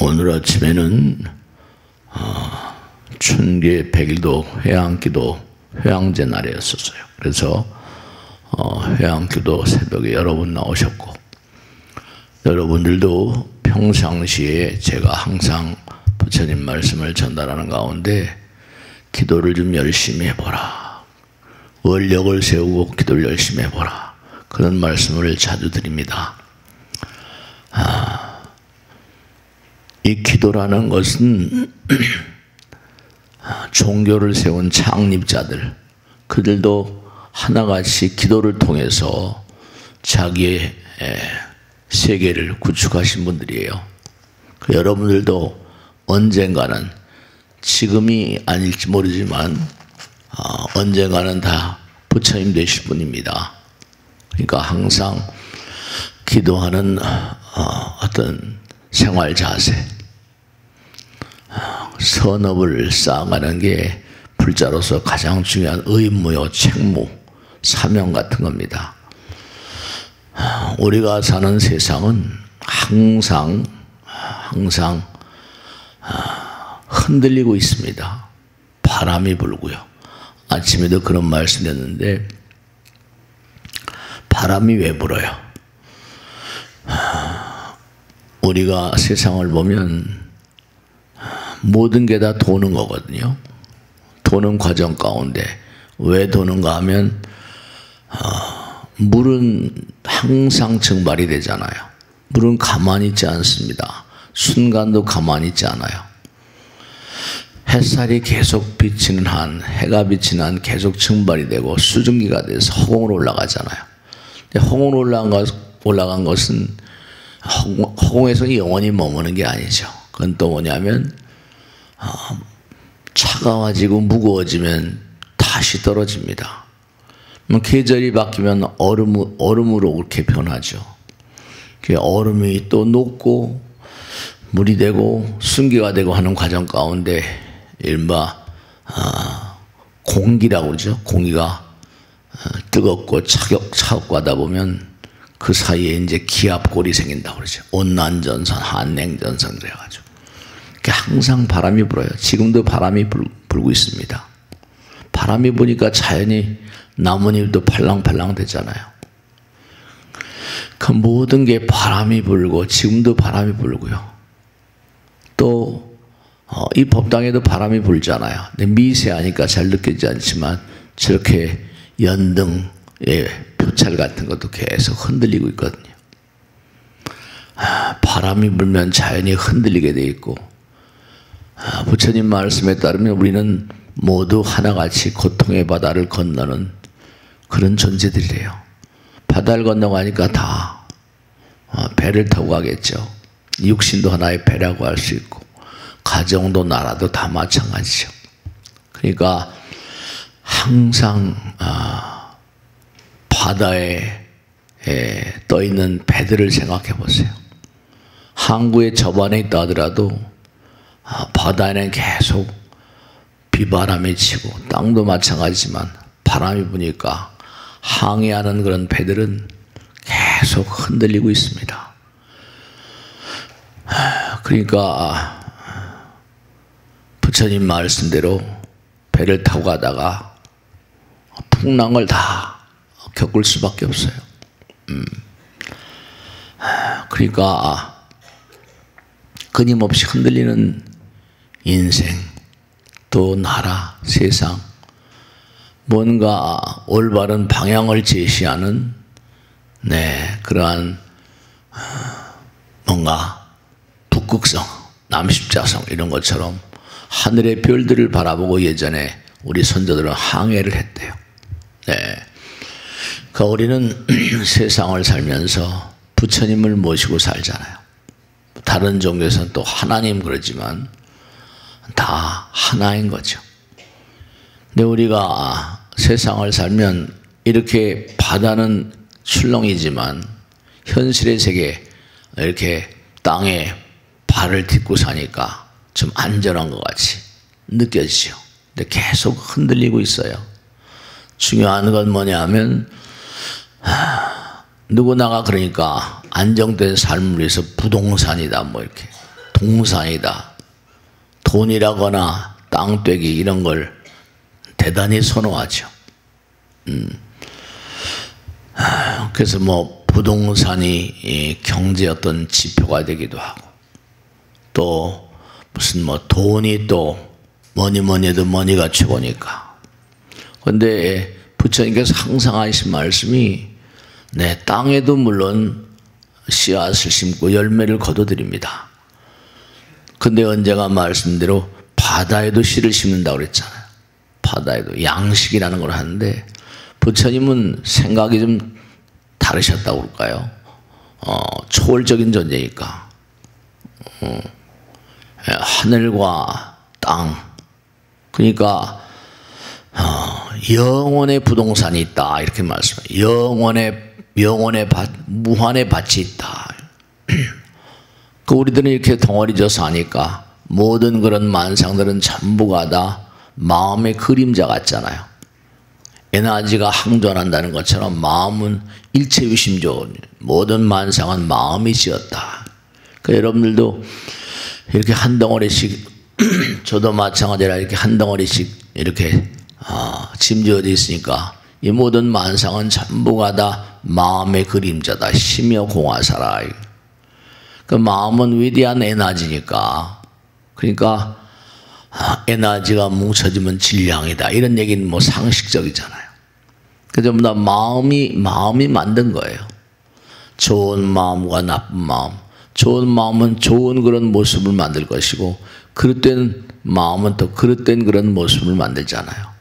오늘 아침에는 춘계 100일도 회양기도 회양제 날이었었어요. 그래서 회양기도 새벽에 여러 분 나오셨고, 여러분들도 평상시에 제가 항상 부처님 말씀을 전달하는 가운데 기도를 좀 열심히 해보라, 원력을 세우고 기도를 열심히 해보라, 그런 말씀을 자주 드립니다. 이 기도라는 것은 종교를 세운 창립자들, 그들도 하나같이 기도를 통해서 자기의 세계를 구축하신 분들이에요. 여러분들도 언젠가는, 지금이 아닐지 모르지만 언젠가는 다 부처님 되실 분입니다. 그러니까 항상 기도하는 어떤 생활 자세, 선업을 쌓아가는 게 불자로서 가장 중요한 의무요, 책무, 사명 같은 겁니다. 우리가 사는 세상은 항상 흔들리고 있습니다. 바람이 불고요. 아침에도 그런 말씀드렸는데, 바람이 왜 불어요? 우리가 세상을 보면 모든 게 다 도는 거거든요. 도는 과정 가운데 왜 도는가 하면 물은 항상 증발이 되잖아요. 물은 가만히 있지 않습니다. 순간도 가만히 있지 않아요. 햇살이 계속 비치는 한, 해가 비치는 한 계속 증발이 되고 수증기가 돼서 허공으로 올라가잖아요. 허공으로 올라간 것은 허공에서 영원히 머무는 게 아니죠. 그건 또 뭐냐면 차가워지고 무거워지면 다시 떨어집니다. 계절이 바뀌면 얼음으로 그렇게 변하죠. 얼음이 또 녹고 물이 되고 순기가 되고 하는 과정 가운데 이른바 공기라고 그러죠. 공기가 뜨겁고 차갑고 하다 보면 그 사이에 이제 기압골이 생긴다고 그러죠. 온난전선, 한냉전선 그래가지고 항상 바람이 불어요. 지금도 바람이 불고 있습니다. 바람이 부니까 자연히 나뭇잎도 팔랑팔랑 되잖아요. 그 모든 게 바람이 불고, 지금도 바람이 불고요. 또 이 법당에도 바람이 불잖아요. 근데 미세하니까 잘 느껴지지 않지만 저렇게 연등의 표찰 같은 것도 계속 흔들리고 있거든요. 바람이 불면 자연이 흔들리게 돼 있고, 부처님 말씀에 따르면 우리는 모두 하나같이 고통의 바다를 건너는 그런 존재들이래요. 바다를 건너가니까 다 배를 타고 가겠죠. 육신도 하나의 배라고 할 수 있고, 가정도 나라도 다 마찬가지죠. 그러니까 항상 바다에 떠 있는 배들을 생각해 보세요. 항구의 저반에 있다 하더라도 바다에는 계속 비바람이 치고, 땅도 마찬가지지만 바람이 부니까 항해하는 그런 배들은 계속 흔들리고 있습니다. 그러니까 부처님 말씀대로 배를 타고 가다가 풍랑을 다 겪을 수밖에 없어요. 그러니까 끊임없이 흔들리는 인생, 또 나라, 세상, 뭔가 올바른 방향을 제시하는 그러한 뭔가 북극성, 남십자성 이런 것처럼 하늘의 별들을 바라보고 예전에 우리 선조들은 항해를 했대요. 그러니까 우리는 세상을 살면서 부처님을 모시고 살잖아요. 다른 종교에서는 또 하나님 그러지만 다 하나인 거죠. 근데 우리가 세상을 살면 이렇게 바다는 출렁이지만 현실의 세계, 이렇게 땅에 발을 딛고 사니까 좀 안전한 것 같이 느껴지죠. 근데 계속 흔들리고 있어요. 중요한 건 뭐냐면 누구나가 그러니까 안정된 삶을 위해서 부동산이다 뭐 이렇게 동산이다. 돈이라거나 땅떼기 이런 걸 대단히 선호하죠. 그래서 뭐 부동산이 경제의 어떤 지표가 되기도 하고, 또 무슨 뭐 돈이 또 뭐니 해도 머니가 최고니까. 근데 부처님께서 항상 하신 말씀이, 네, 땅에도 물론 씨앗을 심고 열매를 거둬드립니다. 근데 언제가 말씀대로 바다에도 씨를 심는다고 그랬잖아요. 바다에도 양식이라는 걸 하는데, 부처님은 생각이 좀 다르셨다고 그럴까요? 초월적인 존재니까. 하늘과 땅, 그러니까 영원의 부동산이 있다 이렇게 말씀해요. 영원의 밭, 무한의 밭이 있다. 그 우리들은 이렇게 덩어리져 사니까 모든 그런 만상들은 전부가 다 마음의 그림자 같잖아요. 에너지가 항존한다는 것처럼 마음은 일체유심조, 모든 만상은 마음이 지었다. 그러니까 여러분들도 이렇게 한 덩어리씩 저도 마찬가지라 이렇게 한 덩어리씩 이렇게 짐지어져 있으니까 이 모든 만상은 전부가 다 마음의 그림자다. 심여 공화사라. 그 마음은 위대한 에너지니까, 그러니까 에너지가 뭉쳐지면 질량이다 이런 얘기는 뭐 상식적이잖아요. 그 전부 다 마음이 만든 거예요. 좋은 마음과 나쁜 마음. 좋은 마음은 좋은 그런 모습을 만들 것이고, 그릇된 마음은 또 그릇된 그런 모습을 만들잖아요.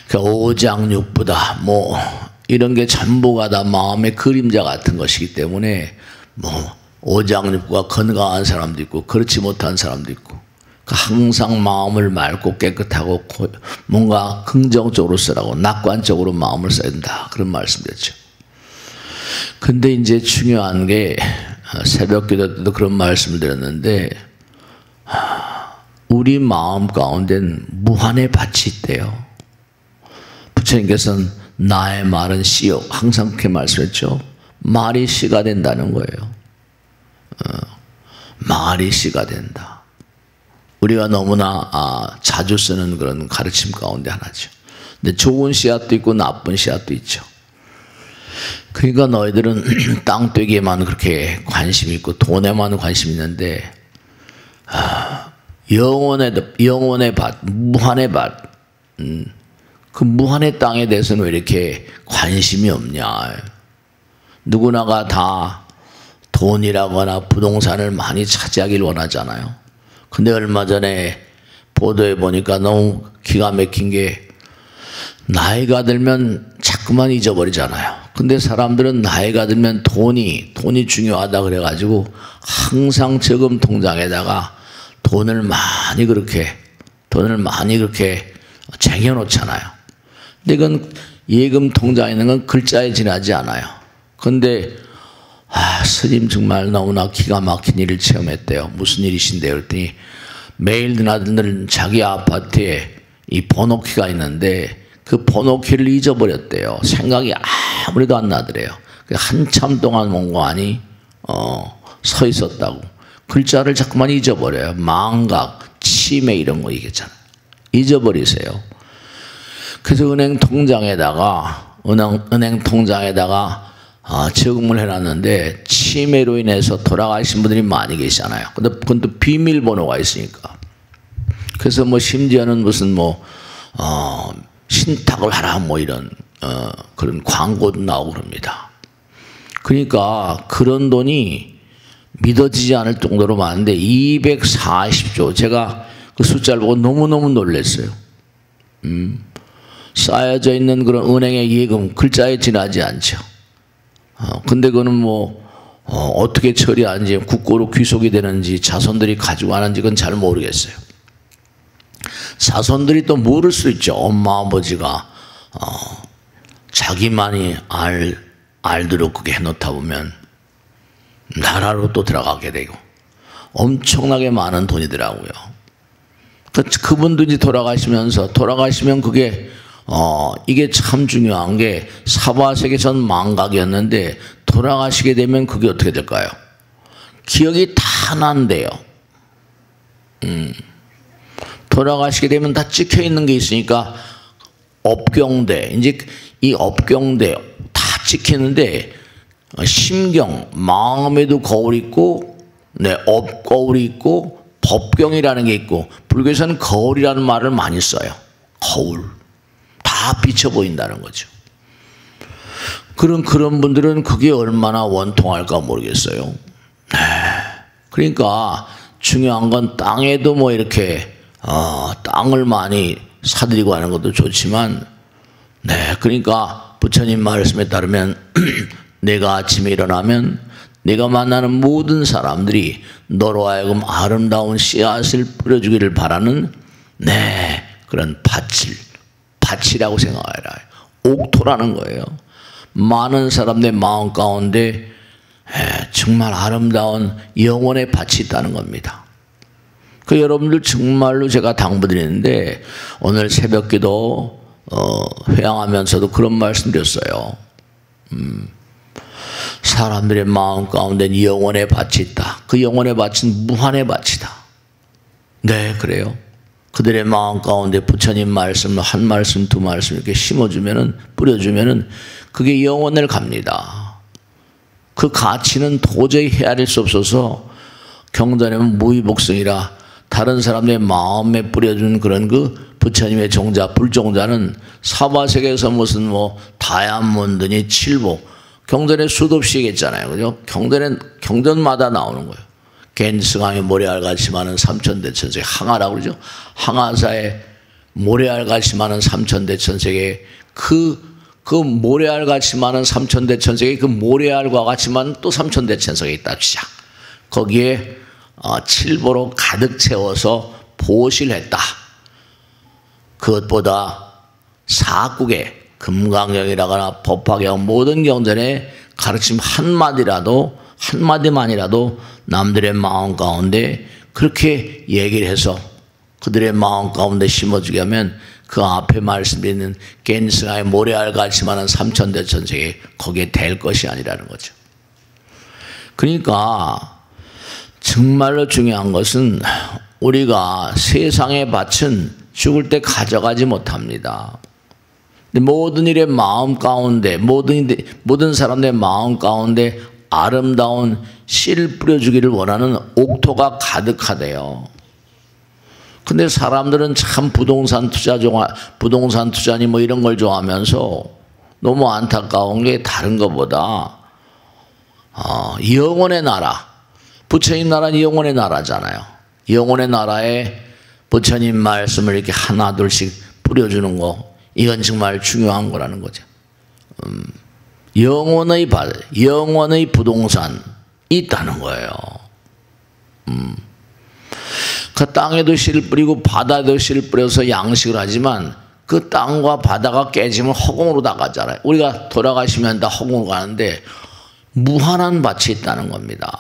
그러니까 오장육부다 뭐 이런 게 전부가 다 마음의 그림자 같은 것이기 때문에, 뭐 오장육부가 건강한 사람도 있고 그렇지 못한 사람도 있고, 항상 마음을 맑고 깨끗하고 뭔가 긍정적으로 쓰라고, 낙관적으로 마음을 써야 된다 그런 말씀드렸죠. 근데 이제 중요한 게, 새벽 기도 때도 그런 말씀을 드렸는데, 우리 마음 가운데는 무한의 밭이 있대요. 부처님께서는 나의 말은 씨요, 항상 그렇게 말씀했죠. 말이 씨가 된다는 거예요. 말이 씨가 된다. 우리가 너무나 자주 쓰는 그런 가르침 가운데 하나죠. 근데 좋은 씨앗도 있고 나쁜 씨앗도 있죠. 그러니까 너희들은 땅떼기에만 그렇게 관심이 있고 돈에만 관심이 있는데, 영원의 밭, 무한의 밭, 그 무한의 땅에 대해서는 왜 이렇게 관심이 없냐. 누구나가 다 돈이라거나 부동산을 많이 차지하길 원하잖아요. 근데 얼마 전에 보도해 보니까 너무 기가 막힌 게, 나이가 들면 자꾸만 잊어버리잖아요. 근데 사람들은 나이가 들면 돈이 중요하다 그래가지고 항상 저금 통장에다가 돈을 많이 그렇게 쟁여놓잖아요. 근데 이건 예금 통장에 있는 건 글자에 지나지 않아요. 근데 스님 정말 너무나 기가 막힌 일을 체험했대요. 무슨 일이신데요? 그랬더니 매일 드나드는 자기 아파트에 이 번호키가 있는데 그 번호키를 잊어버렸대요. 생각이 아무래도 안 나더래요. 한참 동안 몽고하니 서 있었다고. 글자를 자꾸만 잊어버려요. 망각, 치매 이런 거 얘기했잖아요. 잊어버리세요. 그래서 은행 통장에다가 저금을 해놨는데 치매로 인해서 돌아가신 분들이 많이 계시잖아요. 근데 그건 또 비밀번호가 있으니까. 그래서 뭐 심지어는 무슨 신탁을 하라 뭐 이런 그런 광고도 나오고 그럽니다. 그러니까 그런 돈이 믿어지지 않을 정도로 많은데 240조, 제가 그 숫자를 보고 너무너무 놀랐어요. 쌓여져 있는 그런 은행의 예금, 글자에 지나지 않죠. 근데 그거는 뭐 어떻게 처리하는지, 국고로 귀속이 되는지, 자손들이 가지고 가는지 그건 잘 모르겠어요. 자손들이 또 모를 수 있죠. 엄마 아버지가 자기만이 알도록 그게 해놓다 보면 나라로 또 들어가게 되고 엄청나게 많은 돈이더라고요. 그분도 이제 돌아가시면 그게 이게 참 중요한 게, 사바세계선 망각이었는데 돌아가시게 되면 그게 어떻게 될까요? 기억이 다 하나인데요. 돌아가시게 되면 다 찍혀 있는 게 있으니까 업경대, 이제 이 업경대 다 찍히는데 심경, 마음에도 거울이 있고, 업거울이 있고, 법경이라는 게 있고, 불교에서는 거울이라는 말을 많이 써요. 거울. 다 비쳐 보인다는 거죠. 그런 분들은 그게 얼마나 원통할까 모르겠어요. 그러니까 중요한 건 땅에도 뭐 이렇게 땅을 많이 사들이고 하는 것도 좋지만, 그러니까 부처님 말씀에 따르면 내가 아침에 일어나면 내가 만나는 모든 사람들이 너로 하여금 아름다운 씨앗을 뿌려주기를 바라는 그런 밭이라고 생각해라. 옥토라는 거예요. 많은 사람들의 마음 가운데 정말 아름다운 영혼의 밭이 있다는 겁니다. 그 여러분들 정말로 제가 당부드리는데 오늘 새벽기도 회양하면서도 그런 말씀드렸어요. 사람들의 마음 가운데 영혼의 밭이 있다. 그 영혼의 밭은 무한의 밭이다. 네, 그래요. 그들의 마음 가운데 부처님 말씀 한 말씀 두 말씀 이렇게 심어주면은 뿌려주면은 그게 영혼을 갑니다. 그 가치는 도저히 헤아릴 수 없어서 경전에는 무위복성이라 다른 사람의 마음에 뿌려준 그런 그 부처님의 종자 불종자는 사바세계에서 무슨 뭐 다이아몬드니 칠보 경전에 수도 없이 얘기했잖아요. 그죠? 경전마다 나오는 거예요. 갠스강의 모래알같이 많은 삼천대천세계 항아라고 그러죠. 항아사의 모래알같이 많은 삼천대천세계 그 모래알같이 많은 삼천대천세계 그 모래알과 같이 많은 또 삼천대천세계에 있다 치자. 거기에 칠보로 가득 채워서 보실했다. 그것보다 사국의 금강경이라거나 법화경 모든 경전의 가르침 한마디만이라도 남들의 마음 가운데 그렇게 얘기를 해서 그들의 마음 가운데 심어주게 하면 그 앞에 말씀드리는 갠스강의 모래알같이 많은 삼천대천세계 거기에 될 것이 아니라는 거죠. 그러니까 정말로 중요한 것은 우리가 세상의 밭은 죽을 때 가져가지 못합니다. 모든 일의 마음 가운데 모든 사람들의 마음 가운데 아름다운 씨를 뿌려주기를 원하는 옥토가 가득하대요. 근데 사람들은 참 부동산 투자니 뭐 이런 걸 좋아하면서 너무 안타까운 게 다른 것보다 영혼의 나라, 부처님 나라는 영혼의 나라잖아요. 영혼의 나라에 부처님 말씀을 이렇게 하나 둘씩 뿌려주는 거 이건 정말 중요한 거라는 거죠. 영혼의 부동산이 있다는 거예요. 그 땅에도 씨를 뿌리고 바다에도 씨를 뿌려서 양식을 하지만 그 땅과 바다가 깨지면 허공으로 다 가잖아요. 우리가 돌아가시면 다 허공으로 가는데 무한한 밭이 있다는 겁니다.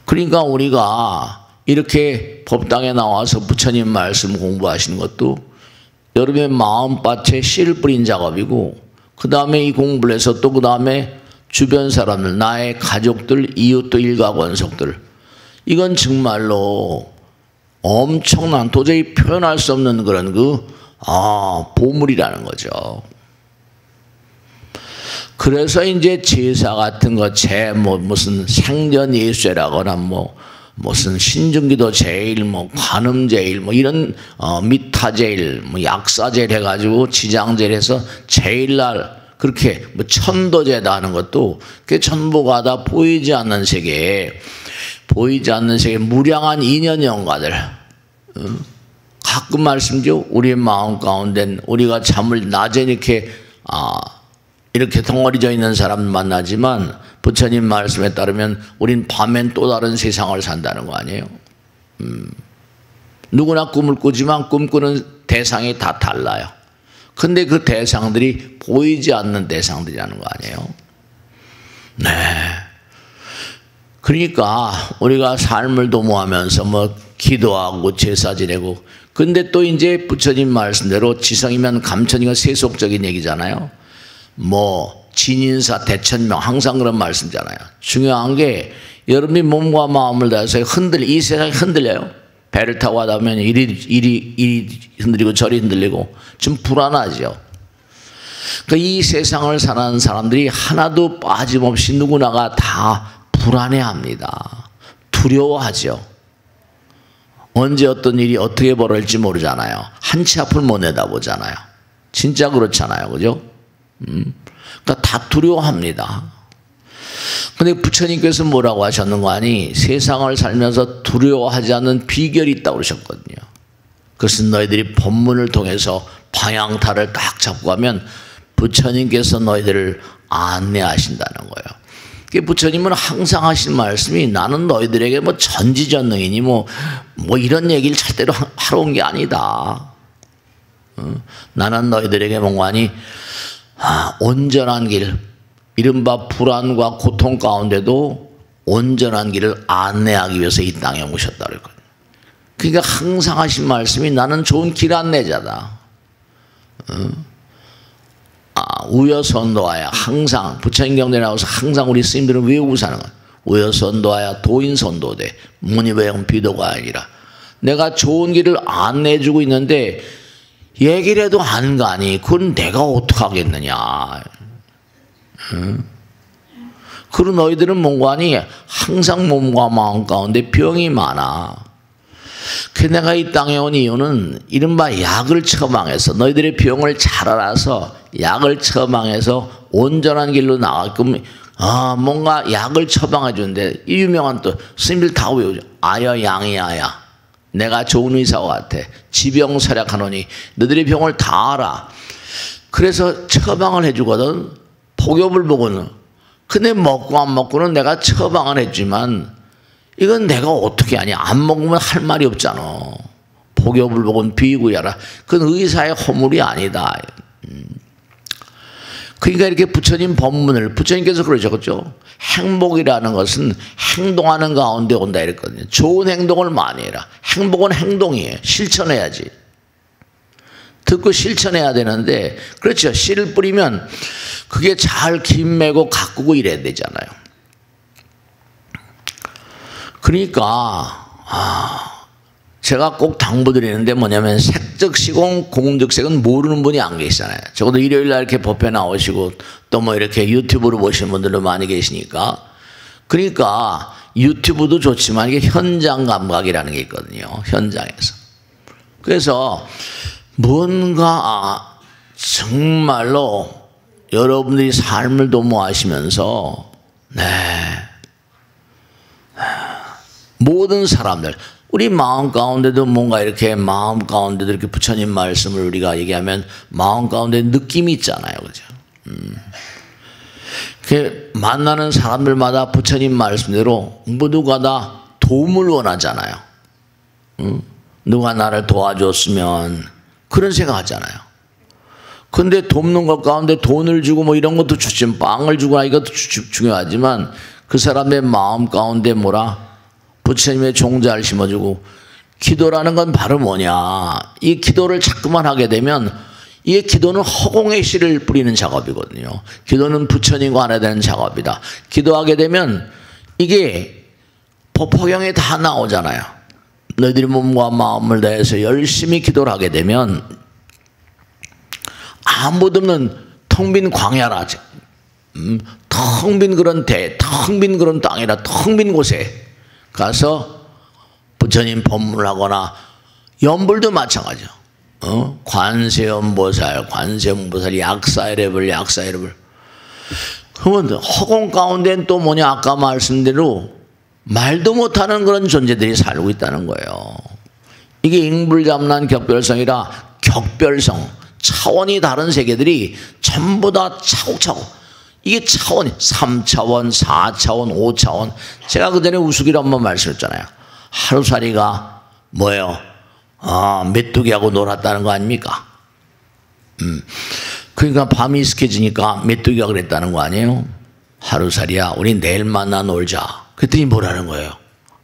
그러니까 우리가 이렇게 법당에 나와서 부처님 말씀 공부하시는 것도 여러분의 마음밭에 씨를 뿌린 작업이고 그 다음에 이 공부를 해서 또 그 다음에 주변 사람들 나의 가족들 이웃들 일가 권속들 이건 정말로 엄청난 도저히 표현할 수 없는 그런 보물이라는 거죠. 그래서 이제 제사 같은 거 무슨 생전 예수라거나 무슨 신중기도 제일 관음 제일 이런 미타제일 약사제일 해가지고 지장제일 해서 제일날 그렇게 천도제다 하는 것도 그게 전부가 다 보이지 않는 세계에 무량한 인연 영가들 가끔 말씀죠. 우리의 마음 가운데 우리가 잠을 낮에 이렇게 덩어리져 있는 사람 만나지만 부처님 말씀에 따르면 우린 밤엔 또 다른 세상을 산다는 거 아니에요. 누구나 꿈을 꾸지만 꿈꾸는 대상이 다 달라요. 근데 그 대상들이 보이지 않는 대상들이라는 거 아니에요. 네. 그러니까 우리가 삶을 도모하면서 기도하고 제사 지내고 근데 또 이제 부처님 말씀대로 지성이면 감천이가 세속적인 얘기잖아요. 진인사 대천명 항상 그런 말씀이잖아요. 중요한 게 여러분이 몸과 마음을 다해서 이 세상이 흔들려요. 배를 타고 가다 보면 이리 흔들리고 저리 흔들리고 좀 불안하죠. 그러니까 이 세상을 사는 사람들이 하나도 빠짐없이 누구나가 다 불안해합니다. 두려워하죠. 언제 어떤 일이 어떻게 벌어질지 모르잖아요. 한 치 앞을 못 내다보잖아요. 진짜 그렇잖아요. 그죠? 그러니까 다 두려워합니다. 근데 부처님께서 뭐라고 하셨는가 하니 세상을 살면서 두려워하지 않는 비결이 있다고 그러셨거든요. 그것은 너희들이 법문을 통해서 방향타를 딱 잡고 가면 부처님께서 너희들을 안내하신다는 거예요. 부처님은 항상 하신 말씀이 나는 너희들에게 뭐 전지전능이니 뭐 이런 얘기를 절대로 하러 온 게 아니다. 나는 너희들에게 뭔가 하니 온전한 길, 이른바 불안과 고통 가운데도 온전한 길을 안내하기 위해서 이 땅에 오셨다 그랬거든요. 그러니까 항상 하신 말씀이 나는 좋은 길 안내자다. 우여선도하야 항상 부처님 경전에 나와서 항상 우리 스님들은 외우고 사는 거야. 우여선도하야 도인선도대 무니배영 비도가 아니라 내가 좋은 길을 안내해주고 있는데 얘기를 해도 안 가니 그건 내가 어떡하겠느냐. 그리고 너희들은 뭔가 하니 항상 몸과 마음 가운데 병이 많아. 그 내가 이 땅에 온 이유는 이른바 약을 처방해서 너희들의 병을 잘 알아서 약을 처방해서 온전한 길로 나가게끔 뭔가 약을 처방해 주는데 이 유명한 또 스님들 다 외우죠. 아여 양이야야 내가 좋은 의사와 같아. 지병사략하노니 너희들의 병을 다 알아. 그래서 처방을 해주거든. 복엽을 보고는. 근데 먹고 안 먹고는 내가 처방을 했지만 이건 내가 어떻게 하냐. 안 먹으면 할 말이 없잖아. 복엽을 보고는 비구야라. 그건 의사의 허물이 아니다. 그러니까 이렇게 부처님 법문을 부처님께서 그러셨죠. 행복이라는 것은 행동하는 가운데 온다 이랬거든요. 좋은 행동을 많이 해라. 행복은 행동이에요. 실천해야지. 듣고 실천해야 되는데 그렇죠. 씨를 뿌리면 그게 잘 김매고 가꾸고 이래야 되잖아요. 그러니까 제가 꼭 당부드리는데 뭐냐면 색적 시공 공적 색은 모르는 분이 안 계시잖아요. 적어도 일요일날 이렇게 법회 나오시고 또 뭐 이렇게 유튜브로 보시는 분들도 많이 계시니까. 그러니까 유튜브도 좋지만 이게 현장 감각이라는 게 있거든요. 현장에서. 그래서 뭔가 정말로 여러분들이 삶을 도모하시면서 모든 사람들 우리 마음 가운데도 뭔가 이렇게 마음 가운데도 이렇게 부처님 말씀을 우리가 얘기하면 마음 가운데 느낌이 있잖아요. 그죠? 만나는 사람들마다 부처님 말씀대로 모두가 다 도움을 원하잖아요. 누가 나를 도와줬으면 그런 생각 하잖아요. 근데 돕는 것 가운데 돈을 주고 뭐 이런 것도 좋지만 빵을 주거나 이것도 중요하지만 그 사람의 마음 가운데 부처님의 종자를 심어주고 기도라는 건 바로 뭐냐. 이 기도를 자꾸만 하게 되면 이 기도는 허공의 씨를 뿌리는 작업이거든요. 기도는 부처님과 하나 되는 작업이다. 기도하게 되면 이게 법화경에 다 나오잖아요. 너희들이 몸과 마음을 다해서 열심히 기도를 하게 되면 아무도 없는 텅 빈 광야라, 텅 빈 그런 텅 빈 그런 땅이라 텅 빈 곳에 가서 부처님 법문을 하거나 연불도 마찬가지죠. 관세음보살 약사이레불 그러면 허공 가운데는 또 뭐냐. 아까 말씀대로 말도 못하는 그런 존재들이 살고 있다는 거예요. 이게 ing불잡란 격별성이라 격별성 차원이 다른 세계들이 전부 다 차곡차곡 이게 차원이 3차원, 4차원, 5차원. 제가 그전에 우스기로 한번 말씀했잖아요. 하루살이가 뭐예요? 메뚜기하고 놀았다는 거 아닙니까? 그러니까 밤이 익숙해지니까 메뚜기가 그랬다는 거 아니에요? 하루살이야 우리 내일 만나 놀자. 그랬더니 뭐라는 거예요?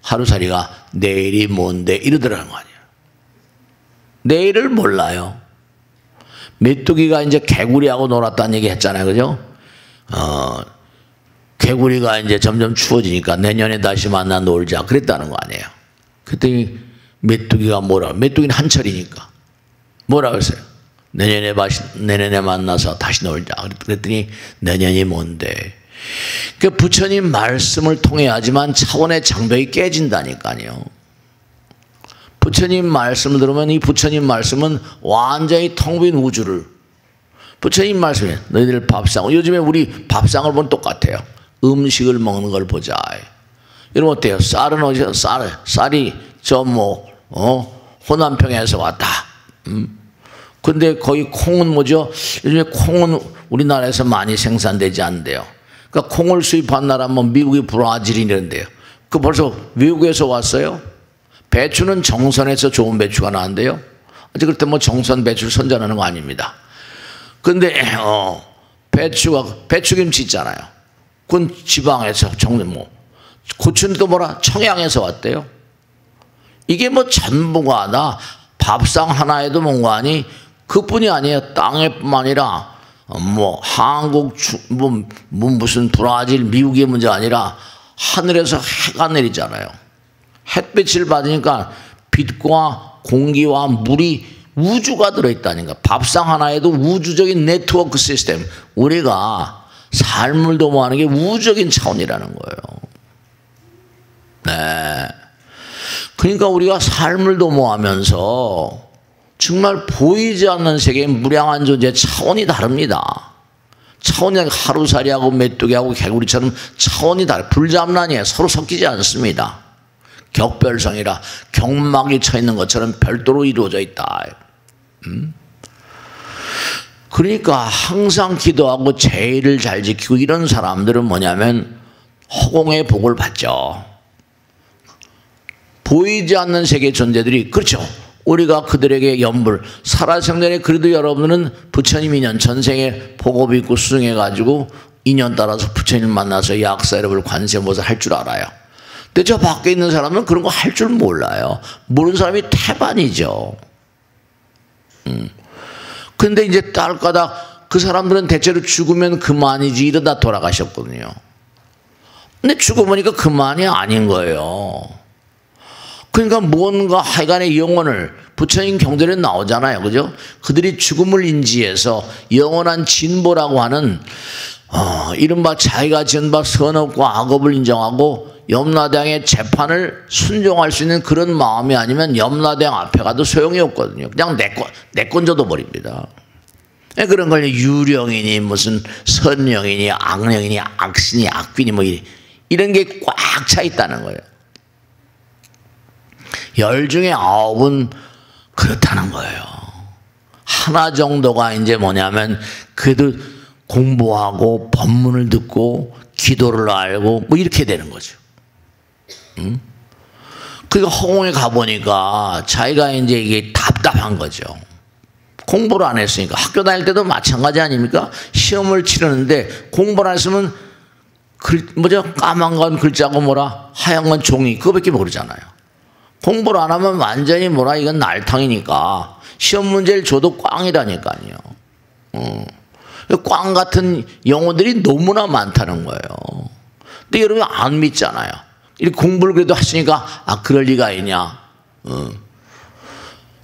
하루살이가 내일이 뭔데 이러더라는 거 아니에요? 내일을 몰라요. 메뚜기가 이제 개구리하고 놀았다는 얘기 했잖아요. 그죠? 개구리가 이제 점점 추워지니까 내년에 다시 만나 놀자 그랬다는 거 아니에요. 그랬더니 메뚜기가 메뚜기는 한철이니까 뭐라 그랬어요? 내년에 만나서 다시 놀자. 그랬더니 내년이 뭔데? 그 부처님 말씀을 통해야지만 차원의 장벽이 깨진다니까요. 부처님 말씀을 들으면 이 부처님 말씀은 완전히 텅 빈 우주를, 부처님 말씀에 너희들 밥상, 요즘에 우리 밥상을 보면 똑같아요. 음식을 먹는 걸 보자. 여러분 어때요? 쌀은 어디서? 쌀이 호남평에서 왔다. 근데 거기 콩은 뭐죠? 요즘에 콩은 우리나라에서 많이 생산되지 않는데요. 그러니까 콩을 수입한 나라 뭐 미국이 브라질이 이런데요. 그 벌써 외국에서 왔어요. 배추는 정선에서 좋은 배추가 나는데요. 아직 그때 뭐 정선 배추를 선전하는 거 아닙니다. 근데 배추김치 있잖아요. 그건 지방에서 고추는 또 청양에서 왔대요. 이게 뭐 전부가 다 밥상 하나에도 뭔가 하니 그뿐이 아니에요. 땅에뿐만 아니라 한국 무슨 브라질 미국의 문제가 아니라 하늘에서 해가 내리잖아요. 햇빛을 받으니까 빛과 공기와 물이 우주가 들어있다니까. 밥상 하나에도 우주적인 네트워크 시스템, 우리가 삶을 도모하는 게 우주적인 차원이라는 거예요. 네. 그러니까 우리가 삶을 도모하면서 정말 보이지 않는 세계의 무량한 존재 차원이 다릅니다. 차원이 하루살이하고 메뚜기하고 개구리처럼 차원이 다르. 불잡란이에요. 서로 섞이지 않습니다. 격별성이라 경막이 쳐 있는 것처럼 별도로 이루어져 있다. 그러니까 항상 기도하고 제의를 잘 지키고 이런 사람들은 뭐냐면 허공의 복을 받죠. 보이지 않는 세계 존재들이, 그렇죠, 우리가 그들에게 연불, 살아생전에 그래도 여러분은 부처님 인연, 전생에 복업 있고 수승해 가지고 인연 따라서 부처님 만나서 약사여러분 관세음보살 할 줄 알아요. 근데 저 밖에 있는 사람은 그런 거 할 줄 몰라요. 모르는 사람이 태반이죠. 근데 이제 딸까닥 그 사람들은 대체로 죽으면 그만이지 이러다 돌아가셨거든요. 근데 죽어보니까 그만이 아닌 거예요. 그러니까 뭔가 하여간의 영혼을, 부처님 경전에 나오잖아요. 그죠? 그들이 죽음을 인지해서 영원한 진보라고 하는 이른바 자기가 지은 바 선업과 악업을 인정하고 염라대왕의 재판을 순종할 수 있는 그런 마음이 아니면 염라대왕 앞에 가도 소용이 없거든요. 그냥 내 건 줘도 버립니다. 그런 걸 유령이니 무슨 선령이니 악령이니 악신이 악귀니 뭐 이런 게 꽉 차 있다는 거예요. 10 중에 9은 그렇다는 거예요. 하나 정도가 이제 뭐냐면 그래도 공부하고 법문을 듣고 기도를 알고 뭐 이렇게 되는 거죠. 그러니까 허공에 가보니까 자기가 이제 이게 답답한 거죠. 공부를 안 했으니까. 학교 다닐 때도 마찬가지 아닙니까? 시험을 치르는데 공부를 안 했으면 까만 건 글자고 하얀 건 종이, 그거밖에 모르잖아요. 공부를 안 하면 완전히 이건 날탕이니까 시험 문제를 줘도 꽝이라니까요. 꽝 같은 영혼들이 너무나 많다는 거예요. 근데 여러분 안 믿잖아요. 이렇게 공부를 그래도 하시니까 그럴 리가 있냐.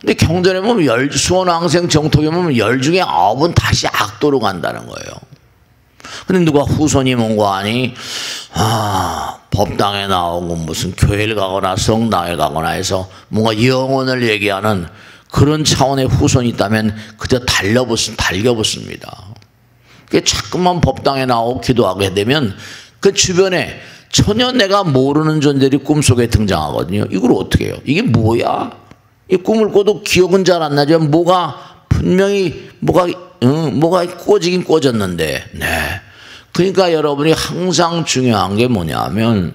근데 경전에 보면 수원왕생 정토에 보면 10 중에 9은 다시 악도로 간다는 거예요. 근데 누가 후손이 뭔가 하니 법당에 나오고 무슨 교회를 가거나 성당에 가거나 해서 뭔가 영혼을 얘기하는 그런 차원의 후손이 있다면 그저 달겨붙습니다. 자꾸만 법당에 나오고 기도하게 되면 그 주변에 전혀 내가 모르는 존재들이 꿈속에 등장하거든요. 이걸 어떻게 해요? 이게 뭐야? 이 꿈을 꿔도 기억은 잘 안 나죠. 분명히 뭐가 꿔지긴 꿔졌는데. 네. 그러니까 여러분이 항상 중요한 게 뭐냐면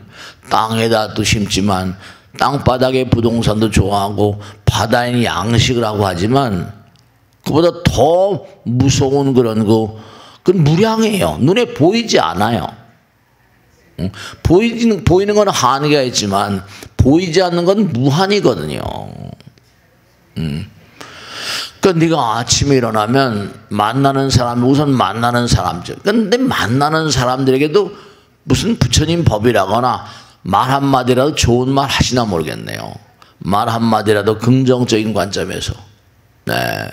땅에다도 심지만 땅바닥에 부동산도 좋아하고 바다에는 양식을 하고 하지만 그보다 더 무서운 그건 무량해요. 눈에 보이지 않아요. 보이는 건 한계가 있지만 보이지 않는 건 무한이거든요. 그러니까 네가 아침에 일어나면 만나는 사람, 우선 만나는 사람들. 그런데 만나는 사람들에게도 무슨 부처님 법이라거나 말 한마디라도 좋은 말 하시나 모르겠네요. 말 한마디라도 긍정적인 관점에서. 네.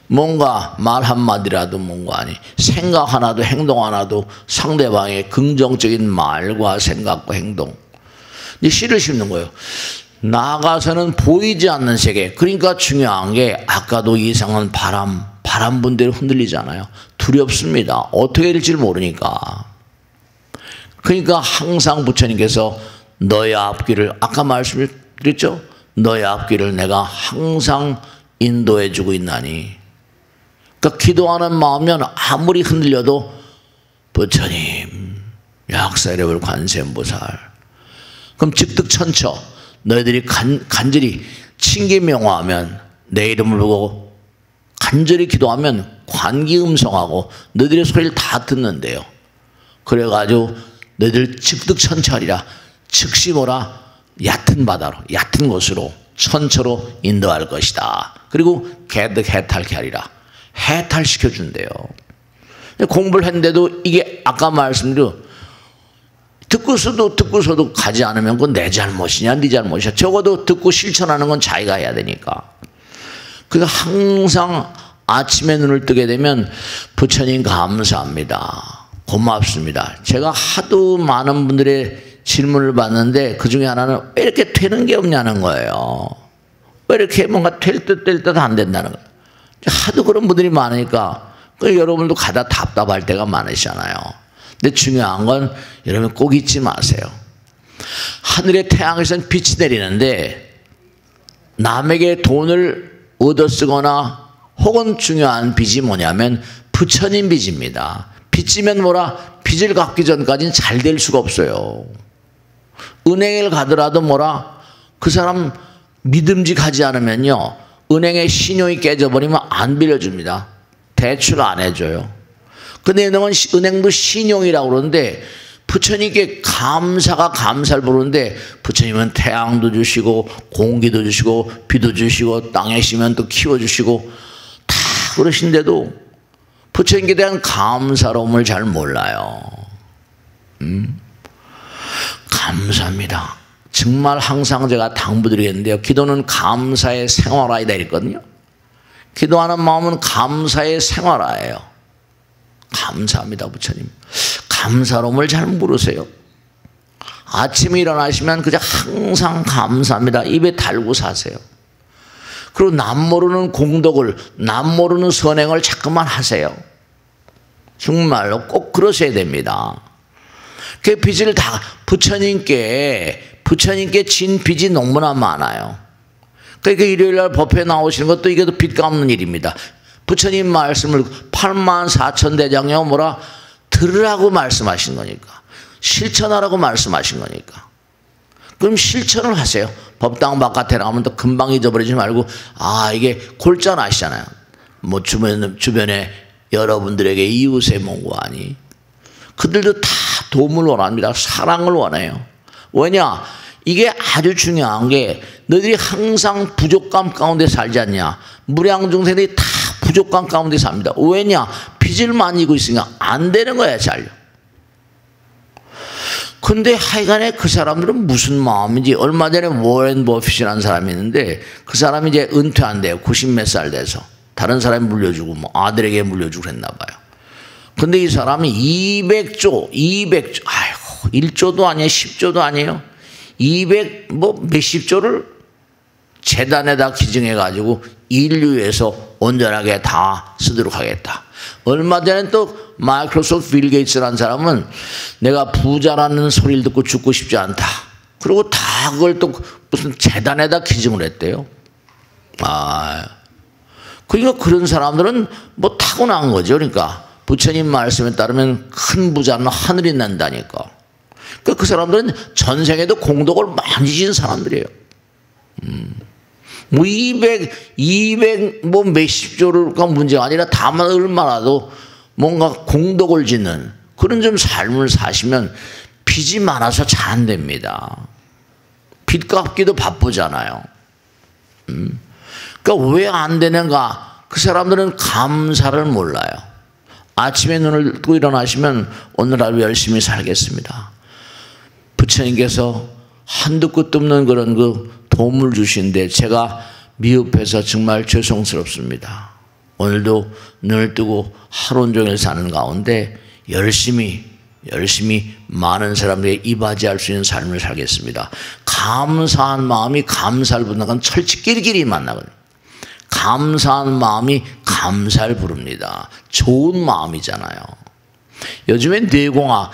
뭔가 말 한마디라도 뭔가 아니 생각 하나도 행동 하나도 상대방의 긍정적인 말과 생각과 행동. 이제 씨를 심는 거예요. 나가서는 보이지 않는 세계. 그러니까 중요한 게 아까도 이상한 바람 분대로 흔들리잖아요. 두렵습니다. 어떻게 될지 모르니까. 그러니까 항상 부처님께서 너의 앞길을 아까 말씀드렸죠. 너의 앞길을 내가 항상 인도해 주고 있나니. 그러니까 기도하는 마음이면 아무리 흔들려도 부처님 약사이레불 관세음보살. 그럼 즉득천처 너희들이 간절히 칭기명화하면 내 이름을 보고 간절히 기도하면 관기음성하고 너희들의 소리를 다 듣는데요. 그래가지고 너희들 즉득천처하리라. 즉시 뭐라 얕은 바다로 얕은 곳으로 천처로 인도할 것이다. 그리고 개득해탈케 하리라. 해탈시켜준대요. 공부를 했는데도 이게 아까 말씀드린 듣고서도 가지 않으면 그건 내 잘못이냐 네 잘못이야. 적어도 듣고 실천하는 건 자기가 해야 되니까. 그러니까 항상 아침에 눈을 뜨게 되면 부처님 감사합니다. 고맙습니다. 제가 하도 많은 분들의 질문을 받는데 그중에 하나는 왜 이렇게 되는 게 없냐는 거예요. 왜 이렇게 뭔가 될 듯 안 된다는 거예요. 하도 그런 분들이 많으니까 여러분도 가다 답답할 때가 많으시잖아요. 근데 중요한 건 여러분 꼭 잊지 마세요. 하늘의 태양에서는 빛이 내리는데 남에게 돈을 얻어 쓰거나 혹은 중요한 빚이 뭐냐면 부처님 빚입니다. 빚지면 뭐라 빚을 갚기 전까지는 잘 될 수가 없어요. 은행을 가더라도 뭐라 그 사람 믿음직하지 않으면요 은행의 신용이 깨져버리면 안 빌려줍니다. 대출 안 해줘요. 근데 은행도 신용이라고 그러는데 부처님께 감사가 감사를 부르는데 부처님은 태양도 주시고 공기도 주시고 비도 주시고 땅에 심면 또 키워주시고 다 그러신데도 부처님께 대한 감사로움을 잘 몰라요. 감사합니다. 정말 항상 제가 당부드리겠는데요. 기도는 감사의 생활화이다 이랬거든요. 기도하는 마음은 감사의 생활화예요. 감사합니다 부처님. 감사로움을 잘 물으세요. 아침에 일어나시면 그저 항상 감사합니다 입에 달고 사세요. 그리고 남 모르는 공덕을 남 모르는 선행을 자꾸만 하세요. 정말로 꼭 그러셔야 됩니다. 그 빚을 다 부처님께 진 빚이 너무나 많아요. 그러니까 일요일날 법회에 나오시는 것도 이게 빚 갚는 일입니다. 부처님 말씀을 84,000대장이요 뭐라 들으라고 말씀하신 거니까 실천하라고 말씀하신 거니까 그럼 실천을 하세요. 법당 바깥에 나오면 또 금방 잊어버리지 말고 이게 골자 나시잖아요. 뭐 주변에 여러분들에게 이웃의 몽고하니 그들도 다 도움을 원합니다. 사랑을 원해요. 왜냐? 이게 아주 중요한 게 너희들이 항상 부족감 가운데 살지 않냐. 무량중생들이 다 부족감 가운데 삽니다. 왜냐? 빚을 많이 지고 있으니까 안 되는 거야 잘. 근데 하여간에 그 사람들은 무슨 마음인지 얼마 전에 워렌 버핏이라는 사람이 있는데 그 사람이 이제 은퇴한대요. 90 몇 살 돼서. 다른 사람이 물려주고 뭐 아들에게 물려주고 그랬나 봐요. 근데 이 사람이 200조 아이고 1조도 아니에요 10조도 아니에요 200 뭐 몇십 조를 재단에다 기증해 가지고 인류에서 온전하게 다 쓰도록 하겠다. 얼마 전에 또 마이크로소프트 빌 게이츠라는 사람은 내가 부자라는 소리를 듣고 죽고 싶지 않다. 그리고 다 그걸 또 무슨 재단에다 기증을 했대요. 그러니까 그런 사람들은 뭐 타고난 거죠. 그러니까 부처님 말씀에 따르면 큰 부자는 하늘이 난다니까. 그 사람들은 전생에도 공덕을 많이 지은 사람들이에요. 뭐 200 뭐 몇십 조가 문제가 아니라 다만 얼마라도 뭔가 공덕을 짓는 그런 좀 삶을 사시면 빚이 많아서 잘 안 됩니다. 빚 갚기도 바쁘잖아요. 그러니까 왜 안 되는가? 그 사람들은 감사를 몰라요. 아침에 눈을 뜨고 일어나시면 오늘 하루 열심히 살겠습니다. 부처님께서 한두 끝도 없는 그런 그 도움을 주신데 제가 미흡해서 정말 죄송스럽습니다. 오늘도 눈을 뜨고 하루 온종일 사는 가운데 열심히 많은 사람들에게 이바지할 수 있는 삶을 살겠습니다. 감사한 마음이 감사를 부르는 건 철칙 끼리끼리 만나거든요. 감사한 마음이 감사를 부릅니다. 좋은 마음이잖아요. 요즘에 뇌공학,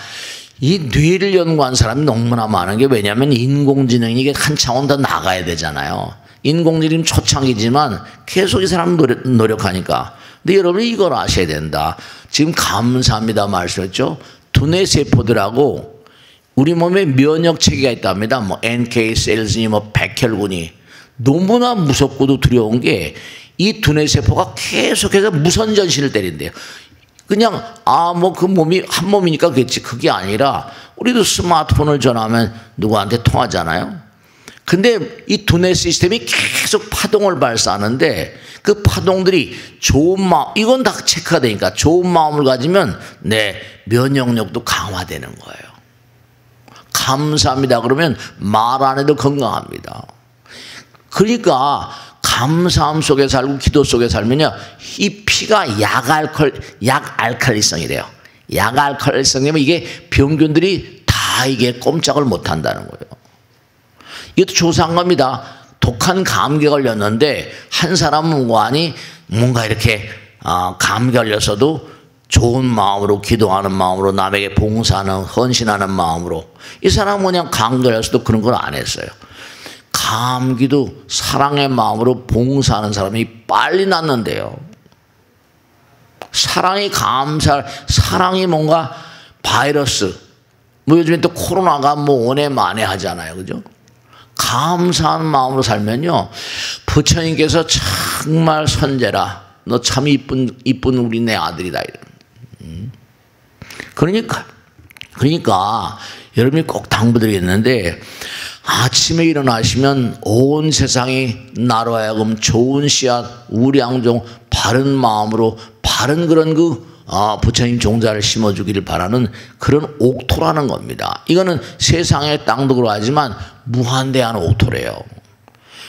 이 뇌를 연구한 사람이 너무나 많은 게 왜냐하면 인공지능이 이게 한 차원 더 나가야 되잖아요. 인공지능 초창기지만 계속 이 사람 노력하니까. 근데 여러분이 이걸 아셔야 된다. 지금 감사합니다 말씀했죠. 두뇌 세포들하고 우리 몸에 면역 체계가 있답니다. 뭐 NK 셀즈니 뭐 백혈군이 너무나 무섭고도 두려운 게 이 두뇌 세포가 계속해서 무선 전신을 때린대요. 그냥 뭐 그 몸이 한 몸이니까 그렇지. 그게 아니라 우리도 스마트폰을 전화하면 누구한테 통하잖아요. 근데 이 두뇌 시스템이 계속 파동을 발사하는데 그 파동들이 좋은 마음, 이건 다 체크가 되니까 좋은 마음을 가지면 내 면역력도 강화되는 거예요. 감사합니다 그러면 말 안 해도 건강합니다. 그러니까 감사함 속에 살고 기도 속에 살면요, 이 피가 약알칼리성이래요. 약알칼리성이면 이게 병균들이 다 이게 꼼짝을 못 한다는 거예요. 이것도 조사한 겁니다. 독한 감기에 걸렸는데 한 사람은 뭔가 이렇게 감기 걸려서도 좋은 마음으로 기도하는 마음으로 남에게 봉사하는 헌신하는 마음으로, 이 사람은 그냥 감기 걸려서도 그런 걸 안 했어요. 감기도 사랑의 마음으로 봉사하는 사람이 빨리 낫는데요. 사랑이 뭔가 바이러스, 뭐 요즘에 또 코로나가 뭐 오네 만에 하잖아요. 그죠? 감사한 마음으로 살면요, 부처님께서 정말 선제라, 너 참 이쁜 우리 내 아들이다. 그러니까 여러분이 꼭 당부드리겠는데, 아침에 일어나시면 온 세상이 나로 하여금 좋은 씨앗, 우량종, 바른 마음으로 바른 그런 부처님 종자를 심어주기를 바라는 그런 옥토라는 겁니다. 이거는 세상의 땅도 그러하지만 무한대한 옥토래요.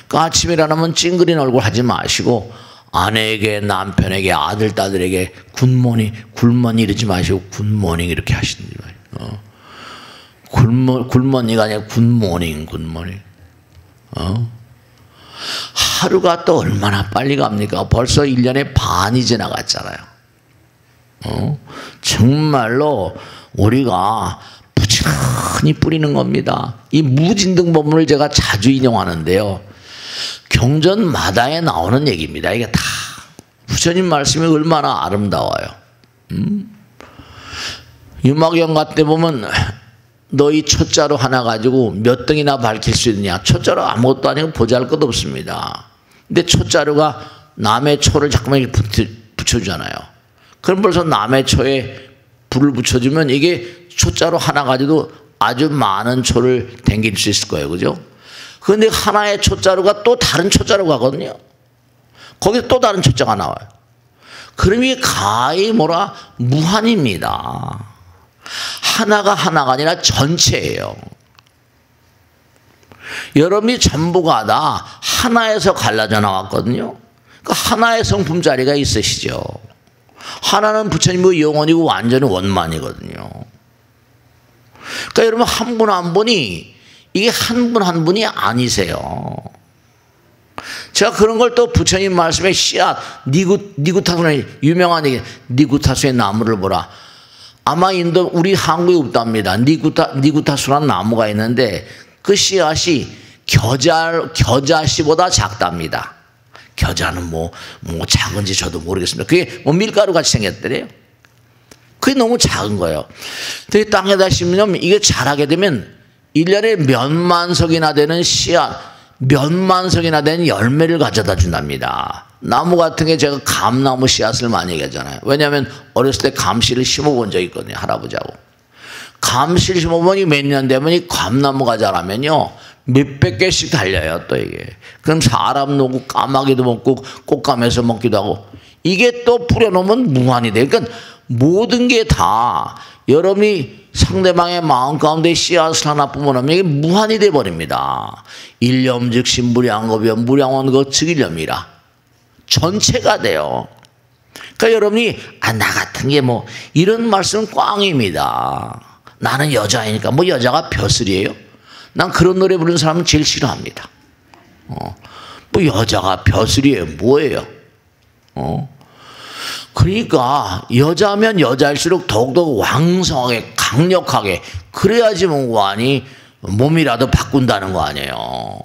그 아침에 일어나면 찡그린 얼굴 하지 마시고 아내에게, 남편에게, 아들, 딸들에게 굿모닝 이러지 마시고 굿모닝 이렇게 하시는 거예요. 굿모닝이 아니라 굿모닝. 하루가 또 얼마나 빨리 갑니까? 벌써 1년의 반이 지나갔잖아요. 정말로 우리가 부지런히 뿌리는 겁니다. 이 무진등법문을 제가 자주 인용하는데요, 경전마다에 나오는 얘기입니다. 이게 다 부처님 말씀이 얼마나 아름다워요. 유막연가 때 보면 너희 초자로 하나 가지고 몇 등이나 밝힐 수 있느냐. 초자로 아무것도 아니고 보잘것 없습니다. 근데 초자루가 남의 초를 자꾸만 이렇게 붙여주잖아요. 그럼 벌써 남의 초에 불을 붙여주면 이게 초자루 하나 가지고 아주 많은 초를 댕길 수 있을 거예요. 그죠? 그런데 하나의 초자루가 또 다른 초자루가 가거든요. 거기서 또 다른 초자가 나와요. 그럼 이게 가히 무한입니다. 하나가 아니라 전체예요. 여러분이 전부가 다 하나에서 갈라져 나왔거든요. 그 하나의 성품 자리가 있으시죠. 하나는 부처님의 영원이고 완전히 원만이거든요. 그러니까 여러분 한 분 한 분이 이게 한 분 한 분이 아니세요. 제가 그런 걸 또 부처님 말씀에 씨앗, 니구타수의 유명한 얘기, 니구타수의 나무를 보라. 아마 우리 한국에 없답니다. 니구타수라는 나무가 있는데 그 씨앗이 겨자씨보다 작답니다. 겨자는 뭐 작은지 저도 모르겠습니다. 그게 뭐 밀가루 같이 생겼더래요. 그게 너무 작은 거예요. 근데 땅에다 심으면 이게 자라게 되면 1년에 몇만석이나 되는 씨앗, 몇만석이나 되는 열매를 가져다 준답니다. 나무 같은 게 제가 감나무 씨앗을 많이 얘기하잖아요. 왜냐하면 어렸을 때 감씨를 심어본 적이 있거든요. 할아버지하고. 감씨를 심어보니 몇 년 되면 이 감나무가 자라면요, 몇백 개씩 달려요, 또 이게. 그럼 사람 놓고 까마귀도 먹고 꽃감에서 먹기도 하고, 이게 또 뿌려놓으면 무한이 돼요. 그러니까 모든 게 다 여러분이 상대방의 마음 가운데 씨앗을 하나 뿜어놓으면 이게 무한이 돼버립니다. 일념즉시 무량겁이여 무량원 그 즉일념이라. 전체가 돼요. 그러니까 여러분이 나 같은 게 뭐 이런 말씀은 꽝입니다. 나는 여자이니까 뭐 여자가 벼슬이에요? 난 그런 노래 부르는 사람은 제일 싫어합니다. 뭐 여자가 벼슬이에요? 뭐예요? 그러니까 여자면 여자일수록 더욱더 왕성하게 강력하게 그래야지 뭐하니 몸이라도 바꾼다는 거 아니에요.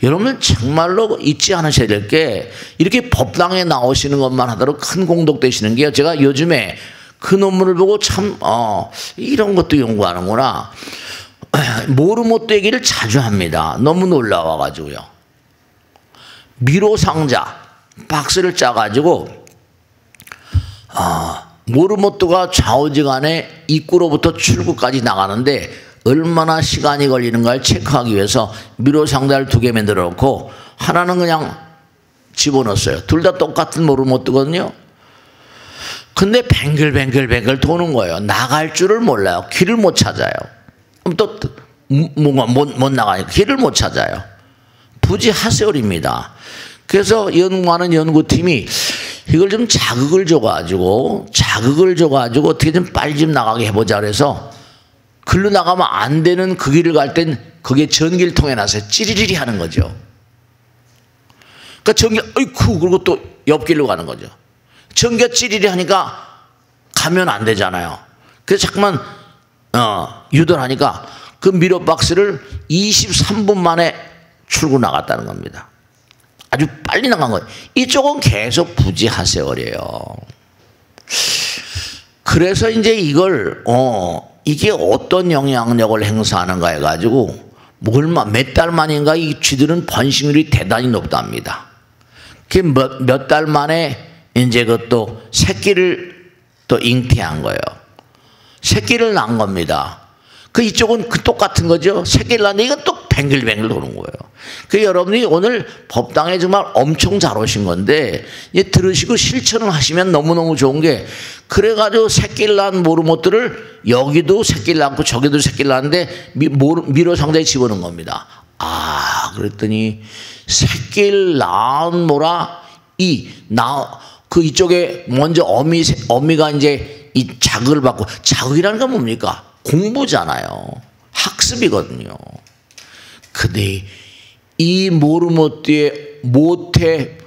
여러분 정말로 잊지 않으셔야 될 게 이렇게 법당에 나오시는 것만 하더라도 큰 공덕 되시는 게요. 제가 요즘에 그 논문을 보고 참 이런 것도 연구하는구나. 모르모또 얘기를 자주 합니다. 너무 놀라워가지고요. 미로상자 박스를 짜가지고 모르모또가 좌우지간에 입구로부터 출구까지 나가는데 얼마나 시간이 걸리는가를 체크하기 위해서 미로상자를 2개 만들어 놓고 하나는 그냥 집어넣었어요. 둘 다 똑같은 모르모또거든요. 근데 뱅글뱅글 도는 거예요. 나갈 줄을 몰라요. 길을 못 찾아요. 그럼 또 뭔가 못 나가니까 길을 못 찾아요. 부지하세월입니다. 그래서 연구하는 연구팀이 이걸 좀 자극을 줘가지고 어떻게 좀 빨리 좀 나가게 해보자 그래서 글로 나가면 안 되는 그 길을 갈 땐 그게 전기를 통해 나서 찌리리리 하는 거죠. 그러니까 전기 어이쿠 그리고 또 옆길로 가는 거죠. 전기가 찌리리 하니까 가면 안 되잖아요. 그래서 자꾸만 유도를 하니까 그 미러 박스를 23분 만에 출구 나갔다는 겁니다. 아주 빨리 나간 거예요. 이쪽은 계속 부지하세월이에요. 그래서 이제 이걸 이게 어떤 영향력을 행사하는가 해가지고 몇 달 만인가 이 쥐들은 번식률이 대단히 높답니다. 그 몇 달 만에 이제 그것도 새끼를 또 잉태한 거예요. 새끼를 낳은 겁니다. 그 이쪽은 그 똑같은 거죠. 새끼를 낳는데 이건 또 뱅글뱅글 도는 거예요. 그 여러분이 오늘 법당에 정말 엄청 잘 오신 건데 들으시고 실천을 하시면 너무너무 좋은 게 그래가지고 새끼를 낳은 모르모또를 여기도 새끼를 낳고 저기도 새끼를 낳는데 미로상자에 집어넣은 겁니다. 그랬더니 새끼를 낳은 모라 그 이쪽에 먼저 어미가 이제 이 자극을 받고 자극이라는 건 뭡니까? 공부잖아요. 학습이거든요. 근데 이 모르모또의 모태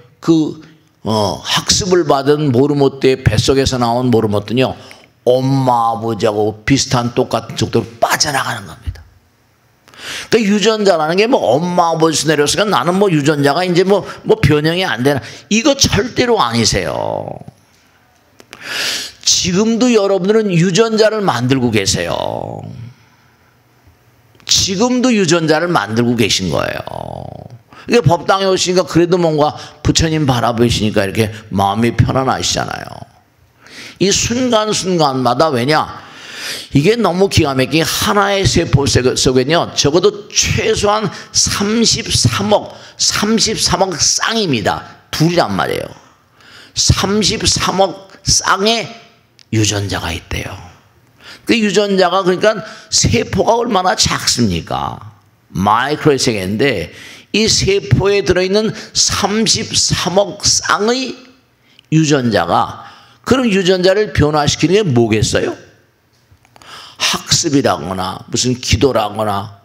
학습을 받은 모르모또의 뱃속에서 나온 모르모또는요 엄마 아버지하고 비슷한 똑같은 속도로 빠져나가는 겁니다. 그러니까 유전자라는 게 뭐 엄마 아버지에서 내렸으니까 나는 뭐 유전자가 이제 뭐 변형이 안 되나 이거 절대로 아니세요. 지금도 여러분들은 유전자를 만들고 계세요. 지금도 유전자를 만들고 계신 거예요. 이게 법당에 오시니까 그래도 뭔가 부처님 바라보시니까 이렇게 마음이 편안하시잖아요. 이 순간순간마다 왜냐? 이게 너무 기가 막히게 하나의 세포 속에는요 적어도 최소한 33억 쌍입니다. 둘이란 말이에요. 33억 쌍의 유전자가 있대요. 그 유전자가 그러니까 세포가 얼마나 작습니까? 마이크로의 세계인데 이 세포에 들어있는 33억 쌍의 유전자가 그런 유전자를 변화시키는 게 뭐겠어요? 학습이라거나 무슨 기도라거나.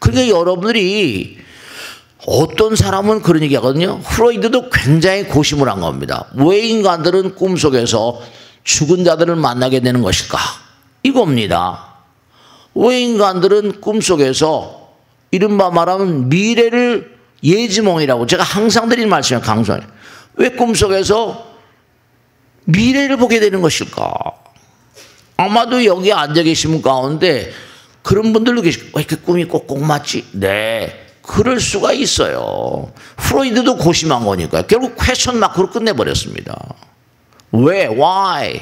그러니까 여러분들이 어떤 사람은 그런 얘기 하거든요. 프로이드도 굉장히 고심을 한 겁니다. 왜 인간들은 꿈속에서 죽은 자들을 만나게 되는 것일까? 이겁니다. 왜 인간들은 꿈속에서 이른바 말하면 미래를 예지몽이라고 제가 항상 드리는 말씀이에요. 강조해요. 왜 꿈속에서 미래를 보게 되는 것일까? 아마도 여기 앉아 계신 분 가운데 그런 분들도 계시고 왜 이렇게 꿈이 꼭꼭 맞지? 네, 그럴 수가 있어요. 프로이드도 고심한 거니까요. 결국 퀘스천 마크로 끝내버렸습니다. 왜? Why?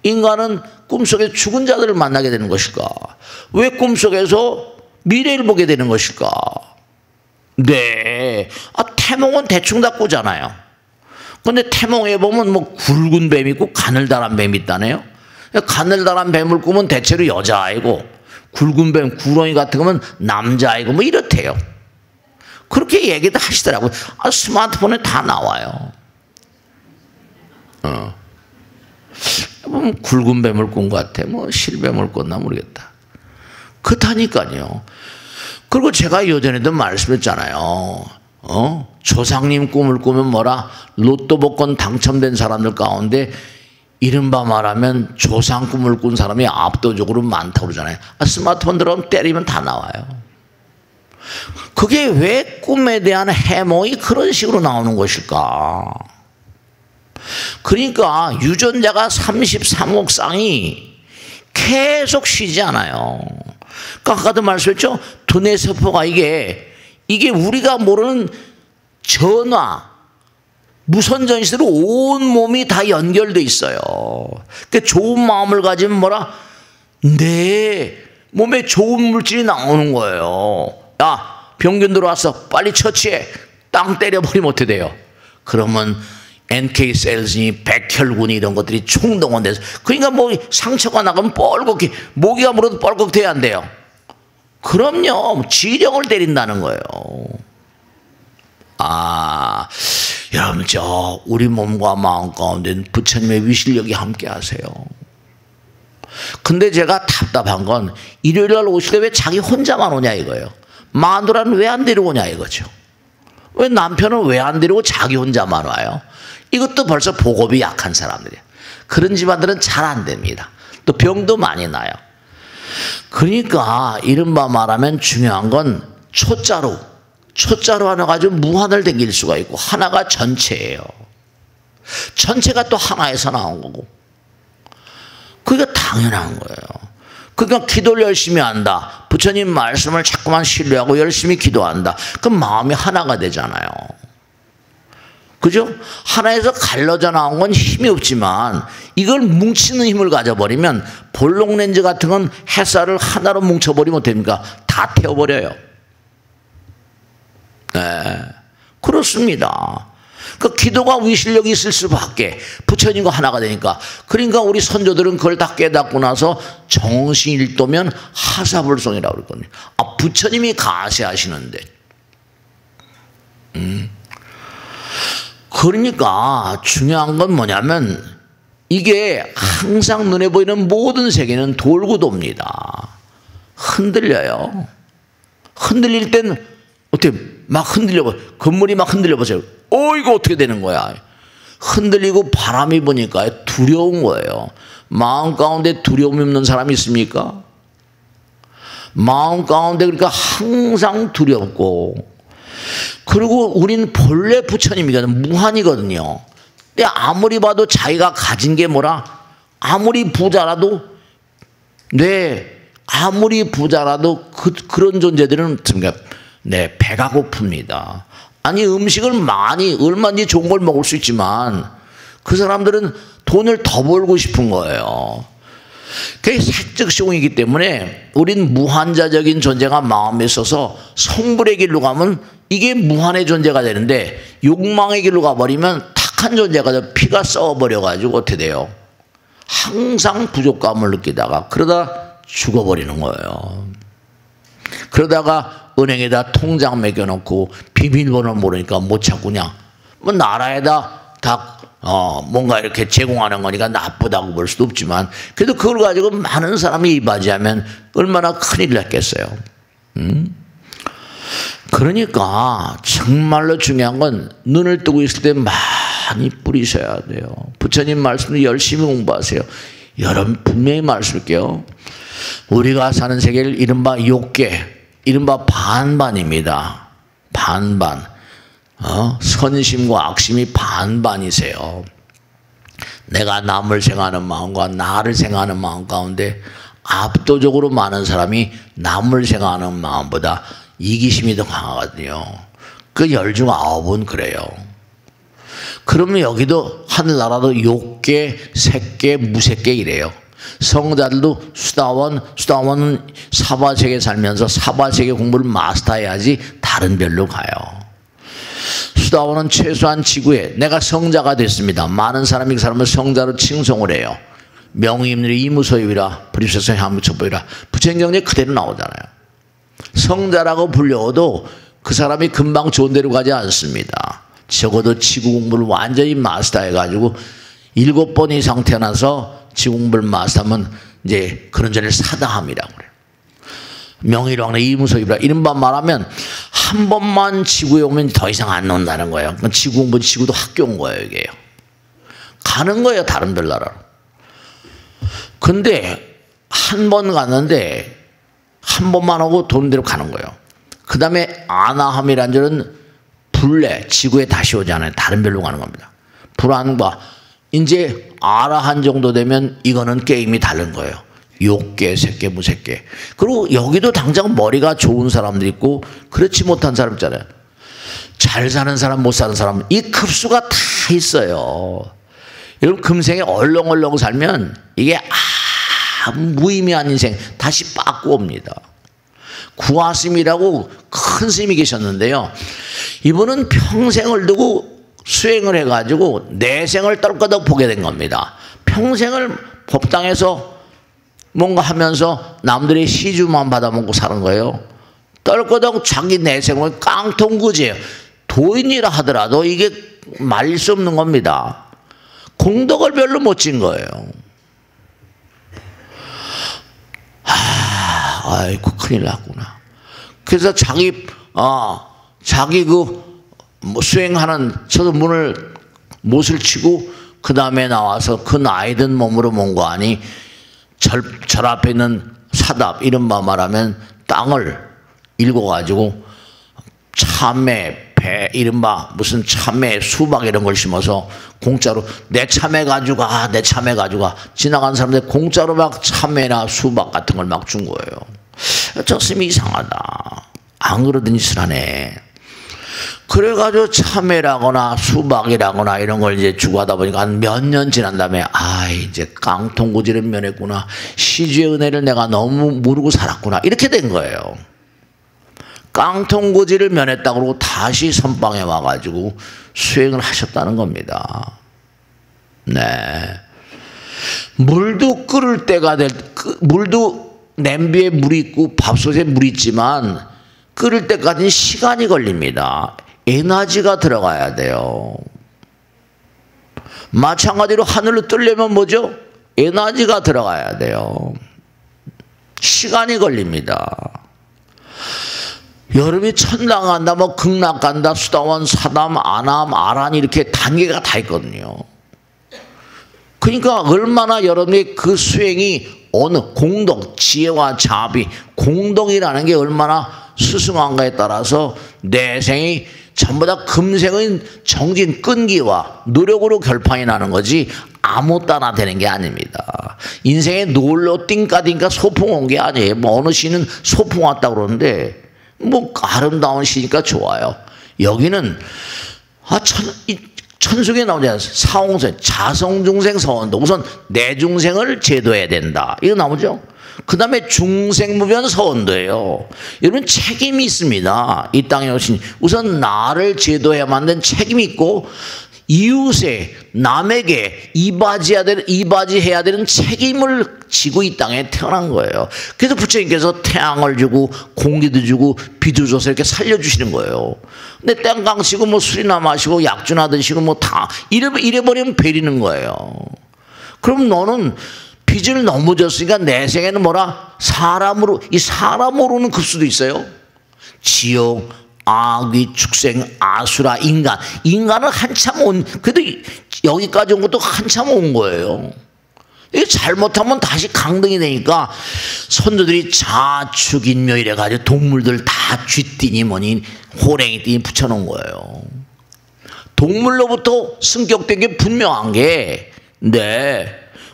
인간은 꿈속에 죽은 자들을 만나게 되는 것일까? 왜 꿈속에서 미래를 보게 되는 것일까? 네. 태몽은 대충 다 꾸잖아요. 근데 태몽에 보면 뭐 굵은 뱀이 있고 가늘다란 뱀이 있다네요. 가늘다란 뱀을 꾸면 대체로 여자아이고 굵은 뱀, 구렁이 같은 거면 남자아이고 뭐 이렇대요. 그렇게 얘기도 하시더라고요. 스마트폰에 다 나와요. 굵은 뱀을 꾼 것 같아. 뭐 실뱀을 꿨나 모르겠다. 그렇다니까요. 그리고 제가 예전에도 말씀했잖아요. 조상님 꿈을 꾸면 뭐라 로또 복권 당첨된 사람들 가운데 이른바 말하면 조상 꿈을 꾼 사람이 압도적으로 많다고 그러잖아요. 스마트폰 들어오면 때리면 다 나와요. 그게 왜 꿈에 대한 해몽이 그런 식으로 나오는 것일까? 그러니까 유전자가 33억 쌍이 계속 쉬지 않아요. 그러니까 아까도 말씀했죠. 두뇌 세포가 이게 우리가 모르는 전화, 무선 전시로 온 몸이 다 연결돼 있어요. 그러니까 좋은 마음을 가지면 뭐라? 내 몸에 좋은 물질이 나오는 거예요. 야, 병균 들어왔어. 빨리 처치해. 땅 때려버리면 어떻게 돼요? 그러면 NK셀이 백혈군이 이런 것들이 총동원돼서, 그러니까 뭐 상처가 나가면 뻘겋게, 모기가 물어도 뻘겋게 돼야 안 돼요. 그럼요. 지력을 때린다는 거예요. 여러분, 우리 몸과 마음 가운데 부처님의 위실력이 함께 하세요. 근데 제가 답답한 건 일요일날 오실 때 왜 자기 혼자만 오냐 이거예요. 마누라는 왜 안 데리고오냐 이거죠. 왜 남편은 왜 안 데리고 자기 혼자만 와요? 이것도 벌써 보급이 약한 사람들이에요. 그런 집안들은 잘 안 됩니다. 또 병도 많이 나요. 그러니까 이른바 말하면 중요한 건 초자로 하나 가지고 무한을 댕길 수가 있고, 하나가 전체예요. 전체가 또 하나에서 나온 거고, 그게 당연한 거예요. 그러니까 기도를 열심히 한다. 부처님 말씀을 자꾸만 신뢰하고 열심히 기도한다. 그럼 마음이 하나가 되잖아요. 그죠? 하나에서 갈라져 나온 건 힘이 없지만 이걸 뭉치는 힘을 가져버리면 볼록렌즈 같은 건 햇살을 하나로 뭉쳐버리면 됩니까? 다 태워버려요. 네, 그렇습니다. 그 기도가 위실력이 있을 수밖에. 부처님과 하나가 되니까. 그러니까 우리 선조들은 그걸 다 깨닫고 나서 정신일도면 하사불성이라고 그랬거든요. 부처님이 가세하시는데. 그러니까 중요한 건 뭐냐면 이게 항상 눈에 보이는 모든 세계는 돌고 돕니다. 흔들려요. 흔들릴 땐 어떻게 막 흔들려봐. 건물이 막 흔들려보세요. 이거 어떻게 되는 거야? 흔들리고 바람이 부니까 두려운 거예요. 마음 가운데 두려움이 없는 사람이 있습니까? 마음 가운데 그러니까 항상 두렵고, 그리고 우린 본래 부처님이거든. 무한이거든요. 근데 아무리 봐도 자기가 가진 게 뭐라? 아무리 부자라도 그런 존재들은 배가 고픕니다. 아니, 음식을 얼마든지 좋은 걸 먹을 수 있지만 그 사람들은 돈을 더 벌고 싶은 거예요. 그게 색적 시공이기 때문에 우린 무한자적인 존재가 마음에 있어서 성불의 길로 가면 이게 무한의 존재가 되는데, 욕망의 길로 가버리면 탁한 존재가 돼서 피가 썩어버려가지고 어떻게 돼요? 항상 부족감을 느끼다가 그러다 죽어버리는 거예요. 그러다가 은행에다 통장 매겨놓고 비밀번호 모르니까 못 찾고냐. 뭐 나라에다 다 뭔가 이렇게 제공하는 거니까 나쁘다고 볼 수도 없지만, 그래도 그걸 가지고 많은 사람이 이바지하면 얼마나 큰일 났겠어요. 그러니까 정말로 중요한 건 눈을 뜨고 있을 때 많이 뿌리셔야 돼요. 부처님 말씀을 열심히 공부하세요. 여러분 분명히 말씀할게요. 우리가 사는 세계를 이른바 욕계, 이른바 반반입니다. 반반. 선심과 악심이 반반이세요. 내가 남을 생각하는 마음과 나를 생각하는 마음 가운데 압도적으로 많은 사람이 남을 생각하는 마음보다 이기심이 더 강하거든요. 그 19은 그래요. 그러면 여기도 하늘나라도 욕계, 색계, 무색계 이래요. 성자들도 수다원은 사바세계 살면서 사바세계 공부를 마스터해야지 다른 별로 가요. 수다원은 최소한 지구에 내가 성자가 됐습니다. 많은 사람이 그 사람을 성자로 칭송을 해요. 명의임들이 이무소유이라 불입세서 향무척보이라 부처행경에 그대로 나오잖아요. 성자라고 불려도 그 사람이 금방 좋은 데로 가지 않습니다. 적어도 지구 공부를 완전히 마스터해가지고 7번 이상 태어나서 지구 공부를 마스터하면 이제 그런 자리를 사다함이라고 그래요. 명의로왕래 이무소유이라 이른바 말하면 한 번만 지구에 오면 더 이상 안 온다는 거예요. 그러니까 지구 공부, 지구도 학교 온 거예요, 이게요. 가는 거예요, 다른 별나라로. 근데 한 번 갔는데 한 번만 오고 도는 대로 가는 거예요. 그 다음에 아나함이라는 줄은 불래, 지구에 다시 오지 않아요. 다른 별로 가는 겁니다. 불안과 이제 아라한 정도 되면 이거는 게임이 다른 거예요. 욕계, 색계, 무색계. 그리고 여기도 당장 머리가 좋은 사람도 있고 그렇지 못한 사람 있잖아요. 잘 사는 사람, 못 사는 사람, 이 급수가 다 있어요. 여러분 금생에 얼렁얼렁 살면 이게 무의미한 인생 다시 빠꾸 옵니다. 구화스님이라고 큰 스님이 계셨는데요. 이분은 평생을 두고 수행을 해가지고 내생을 떨거덕 보게 된 겁니다. 평생을 법당에서 뭔가 하면서 남들의 시주만 받아먹고 사는 거예요. 떨거덕 자기 내생을 깡통구지예요. 도인이라 하더라도 이게 말릴 수 없는 겁니다. 공덕을 별로 못 진 거예요. 아이고 큰일 났구나. 그래서 자기 수행하는 저도 못을 치고 그 다음에 나와서 그 나이든 몸으로 먼 거 아니 절 앞에 있는 사답 이른바 말하면 땅을 읽어가지고 참외 배 이른바 무슨 참외 수박 이런 걸 심어서 공짜로 내 참외 가져가 내 참외 가져가 지나간 사람들 공짜로 막 참외나 수박 같은 걸 막 준 거예요. 저 스님이 이상하다. 안 그러더니 쓰라네. 그래가지고 참외라거나 수박이라거나 이런 걸 이제 주고 하다 보니까 한 몇 년 지난 다음에 이제 깡통고지를 면했구나. 시주의 은혜를 내가 너무 모르고 살았구나. 이렇게 된 거예요. 깡통고지를 면했다 그러고 다시 선방에 와가지고 수행을 하셨다는 겁니다. 네. 물도 끓을 때가 물도 냄비에 물이 있고 밥솥에 물이 있지만 끓을 때까지는 시간이 걸립니다. 에너지가 들어가야 돼요. 마찬가지로 하늘로 뜨려면 뭐죠? 에너지가 들어가야 돼요. 시간이 걸립니다. 여름이 천당 간다, 뭐 극락 간다, 수다원, 사담, 아남, 아란 이렇게 단계가 다 있거든요. 그러니까 얼마나 여러분의 그 수행이 어느 공덕, 지혜와 자비, 공덕이라는 게 얼마나 스승한가에 따라서 내생이 전부 다 금생의 정진 끈기와 노력으로 결판이 나는 거지 아무 따나 되는 게 아닙니다. 인생에 놀러 띵까띵까 소풍 온 게 아니에요. 뭐 어느 시는 소풍 왔다 그러는데 뭐 아름다운 시니까 좋아요. 여기는 천속에 나오잖아요. 사홍선 자성중생 서원도 우선 내중생을 제도해야 된다. 이거 나오죠. 그 다음에 중생무변 서원도예요. 여러분 책임이 있습니다. 이 땅에 오신 우선 나를 제도해야 만든 책임이 있고 이웃에 남에게 이바지해야 되는 책임을 지고 이 땅에 태어난 거예요. 그래서 부처님께서 태양을 주고 공기도 주고 비도 줘서 이렇게 살려주시는 거예요. 근데 땡깡 치고 뭐 술이나 마시고 약주나 드시고 뭐 다 이래버리면 베리는 거예요. 그럼 너는 빚을 너무 졌으니까 내 생에는 뭐라 사람으로는 급수도 있어요. 지옥, 아귀, 축생, 아수라, 인간은 한참 그래도 여기까지 온 것도 한참 온 거예요. 이게 잘못하면 다시 강등이 되니까 선조들이 자축인묘 이래가지고 동물들 다 쥐띠니 뭐니 호랭이띠니 붙여놓은 거예요. 동물로부터 승격된 게 분명한 게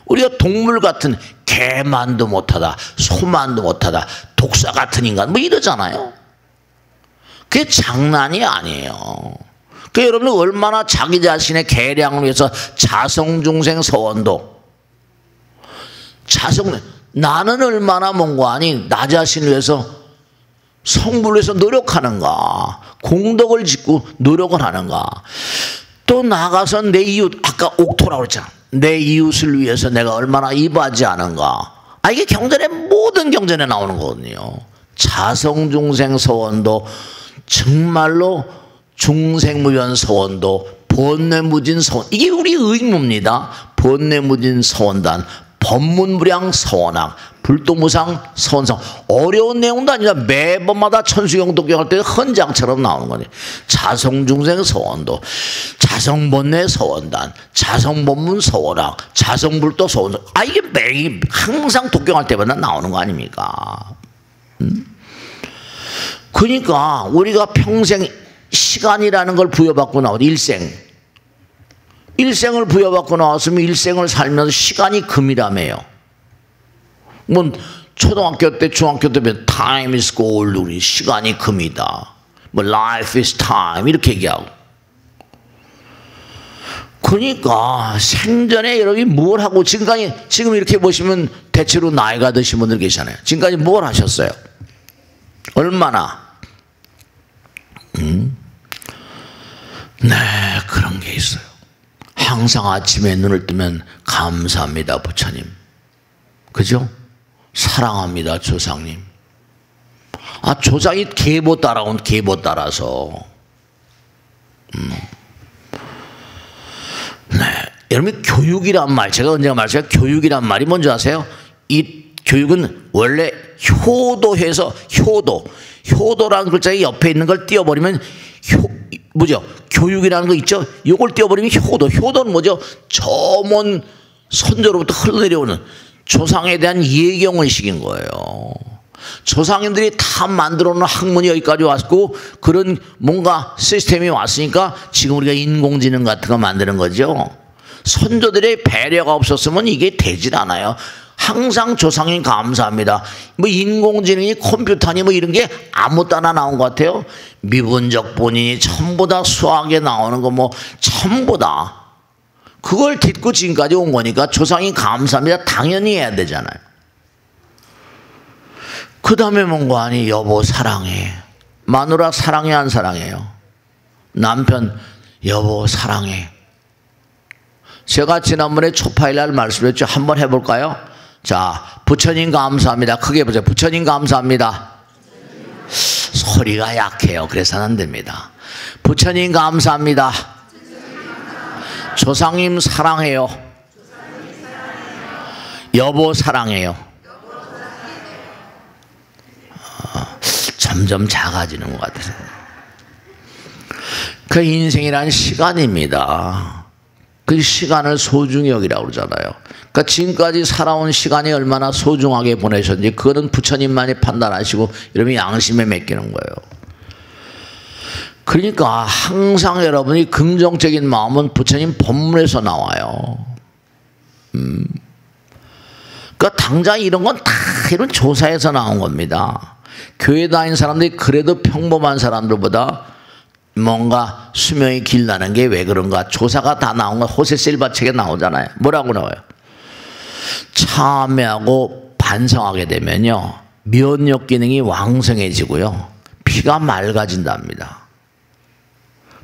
우리가 동물 같은 개만도 못하다, 소만도 못하다, 독사 같은 인간 뭐 이러잖아요. 그게 장난이 아니에요. 그 여러분 얼마나 자기 자신의 계량을 위해서 자성중생 서원도 나는 얼마나 뭔가 아니 나 자신을 위해서 성불을 위해서 노력하는가, 공덕을 짓고 노력을 하는가, 또 나가서 내 이웃, 아까 옥토라고 그랬잖아. 내 이웃을 위해서 내가 얼마나 이바지 않은가. 이게 경전에 모든 경전에 나오는 거거든요. 자성중생 서원도, 정말로 중생무변 서원도, 번뇌무진 서원, 이게 우리 의무입니다. 번뇌무진 서원단, 법문무량 서원학, 불도무상 서원상. 어려운 내용도 아니라 매번마다 천수경독경할 때 헌장처럼 나오는 거니. 자성중생 서원도, 자성번뇌 서원단, 자성법문 서원학, 자성불도 서원상. 이게 매일 항상 독경할 때마다 나오는 거 아닙니까? 그러니까 우리가 평생 시간이라는 걸 부여받고 나오죠. 일생을 부여받고 나왔으면 일생을 살면서 시간이 금이라며요. 뭐 초등학교 때, 중학교 때 time is gold, 우리 시간이 금이다. 뭐 life is time 이렇게 얘기하고. 그러니까 생전에 여러분이 뭘 하고, 지금 이렇게 보시면 대체로 나이가 드신 분들 계시잖아요. 지금까지 뭘 하셨어요? 얼마나? 네, 그런 게 있어요. 항상 아침에 눈을 뜨면 감사합니다 부처님, 그죠? 사랑합니다 조상님. 조상이 계보 따라온 계보 따라서. 네, 여러분 교육이란 말, 제가 언제가 말했어요? 교육이란 말이 뭔지 아세요? 이 교육은 원래 효도해서, 효도라는 글자의 옆에 있는 걸 띄워버리면 뭐죠? 교육이라는 거 있죠? 이걸 띄워버리면 효도는 뭐죠? 저 먼 선조로부터 흘러내려오는 조상에 대한 예경의식인 거예요. 조상님들이 다 만들어 놓은 학문이 여기까지 왔고, 그런 뭔가 시스템이 왔으니까 지금 우리가 인공지능 같은 거 만드는 거죠. 선조들의 배려가 없었으면 이게 되질 않아요. 항상 조상님 감사합니다. 뭐 인공지능이 컴퓨터니 뭐 이런 게 아무것도 하나 나온 것 같아요. 미분적 본인이 전부 다 수학에 나오는 거 뭐 전부 다 그걸 딛고 지금까지 온 거니까 조상님 감사합니다 당연히 해야 되잖아요. 그 다음에 뭔가 아니 여보 사랑해, 마누라 사랑해 안 사랑해요? 남편 여보 사랑해. 제가 지난번에 초파일날 말씀드렸죠. 한번 해볼까요? 자, 부처님 감사합니다. 크게 해보세요. 부처님 감사합니다. 소리가 약해요. 그래서는 안 됩니다. 부처님 감사합니다. 조상님 사랑해요. 여보 사랑해요. 점점 작아지는 것 같아요. 그 인생이란 시간입니다. 그 시간을 소중히 여기라고 그러잖아요. 그러니까 지금까지 살아온 시간이 얼마나 소중하게 보내셨는지 그거는 부처님만이 판단하시고 여러분이 양심에 맡기는 거예요. 그러니까 항상 여러분이 긍정적인 마음은 부처님 법문에서 나와요. 그러니까 당장 이런 건 다 이런 조사에서 나온 겁니다. 교회 다니는 사람들이 그래도 평범한 사람들보다 뭔가 수명이 길다는 게 왜 그런가? 조사가 다 나온 거 호세 실바 책에 나오잖아요. 뭐라고 나와요? 참회하고 반성하게 되면요, 면역 기능이 왕성해지고요, 피가 맑아진답니다.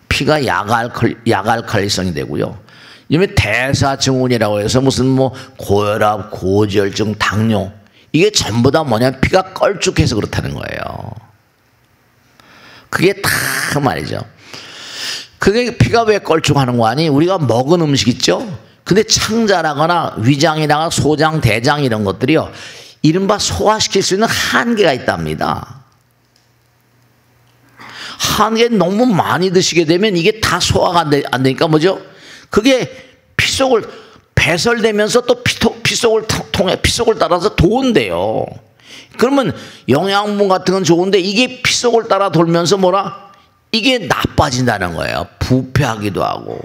피가 약알칼리성이 되고요. 이게 대사증후군이라고 해서 무슨 뭐 고혈압, 고지혈증, 당뇨, 이게 전부 다 뭐냐, 피가 걸쭉해서 그렇다는 거예요. 그게 다 말이죠. 그게 피가 왜 걸쭉하는 거 아니? 우리가 먹은 음식 있죠? 근데 창자라거나 위장이나 소장, 대장 이런 것들이요, 이른바 소화시킬 수 있는 한계가 있답니다. 한계 너무 많이 드시게 되면 이게 다 소화가 안 되니까 뭐죠? 그게 피 속을 배설되면서 또 피속을 통해 피속을 따라서 도운대요. 그러면 영양분 같은 건 좋은데 이게 피속을 따라 돌면서 뭐라? 이게 나빠진다는 거예요. 부패하기도 하고.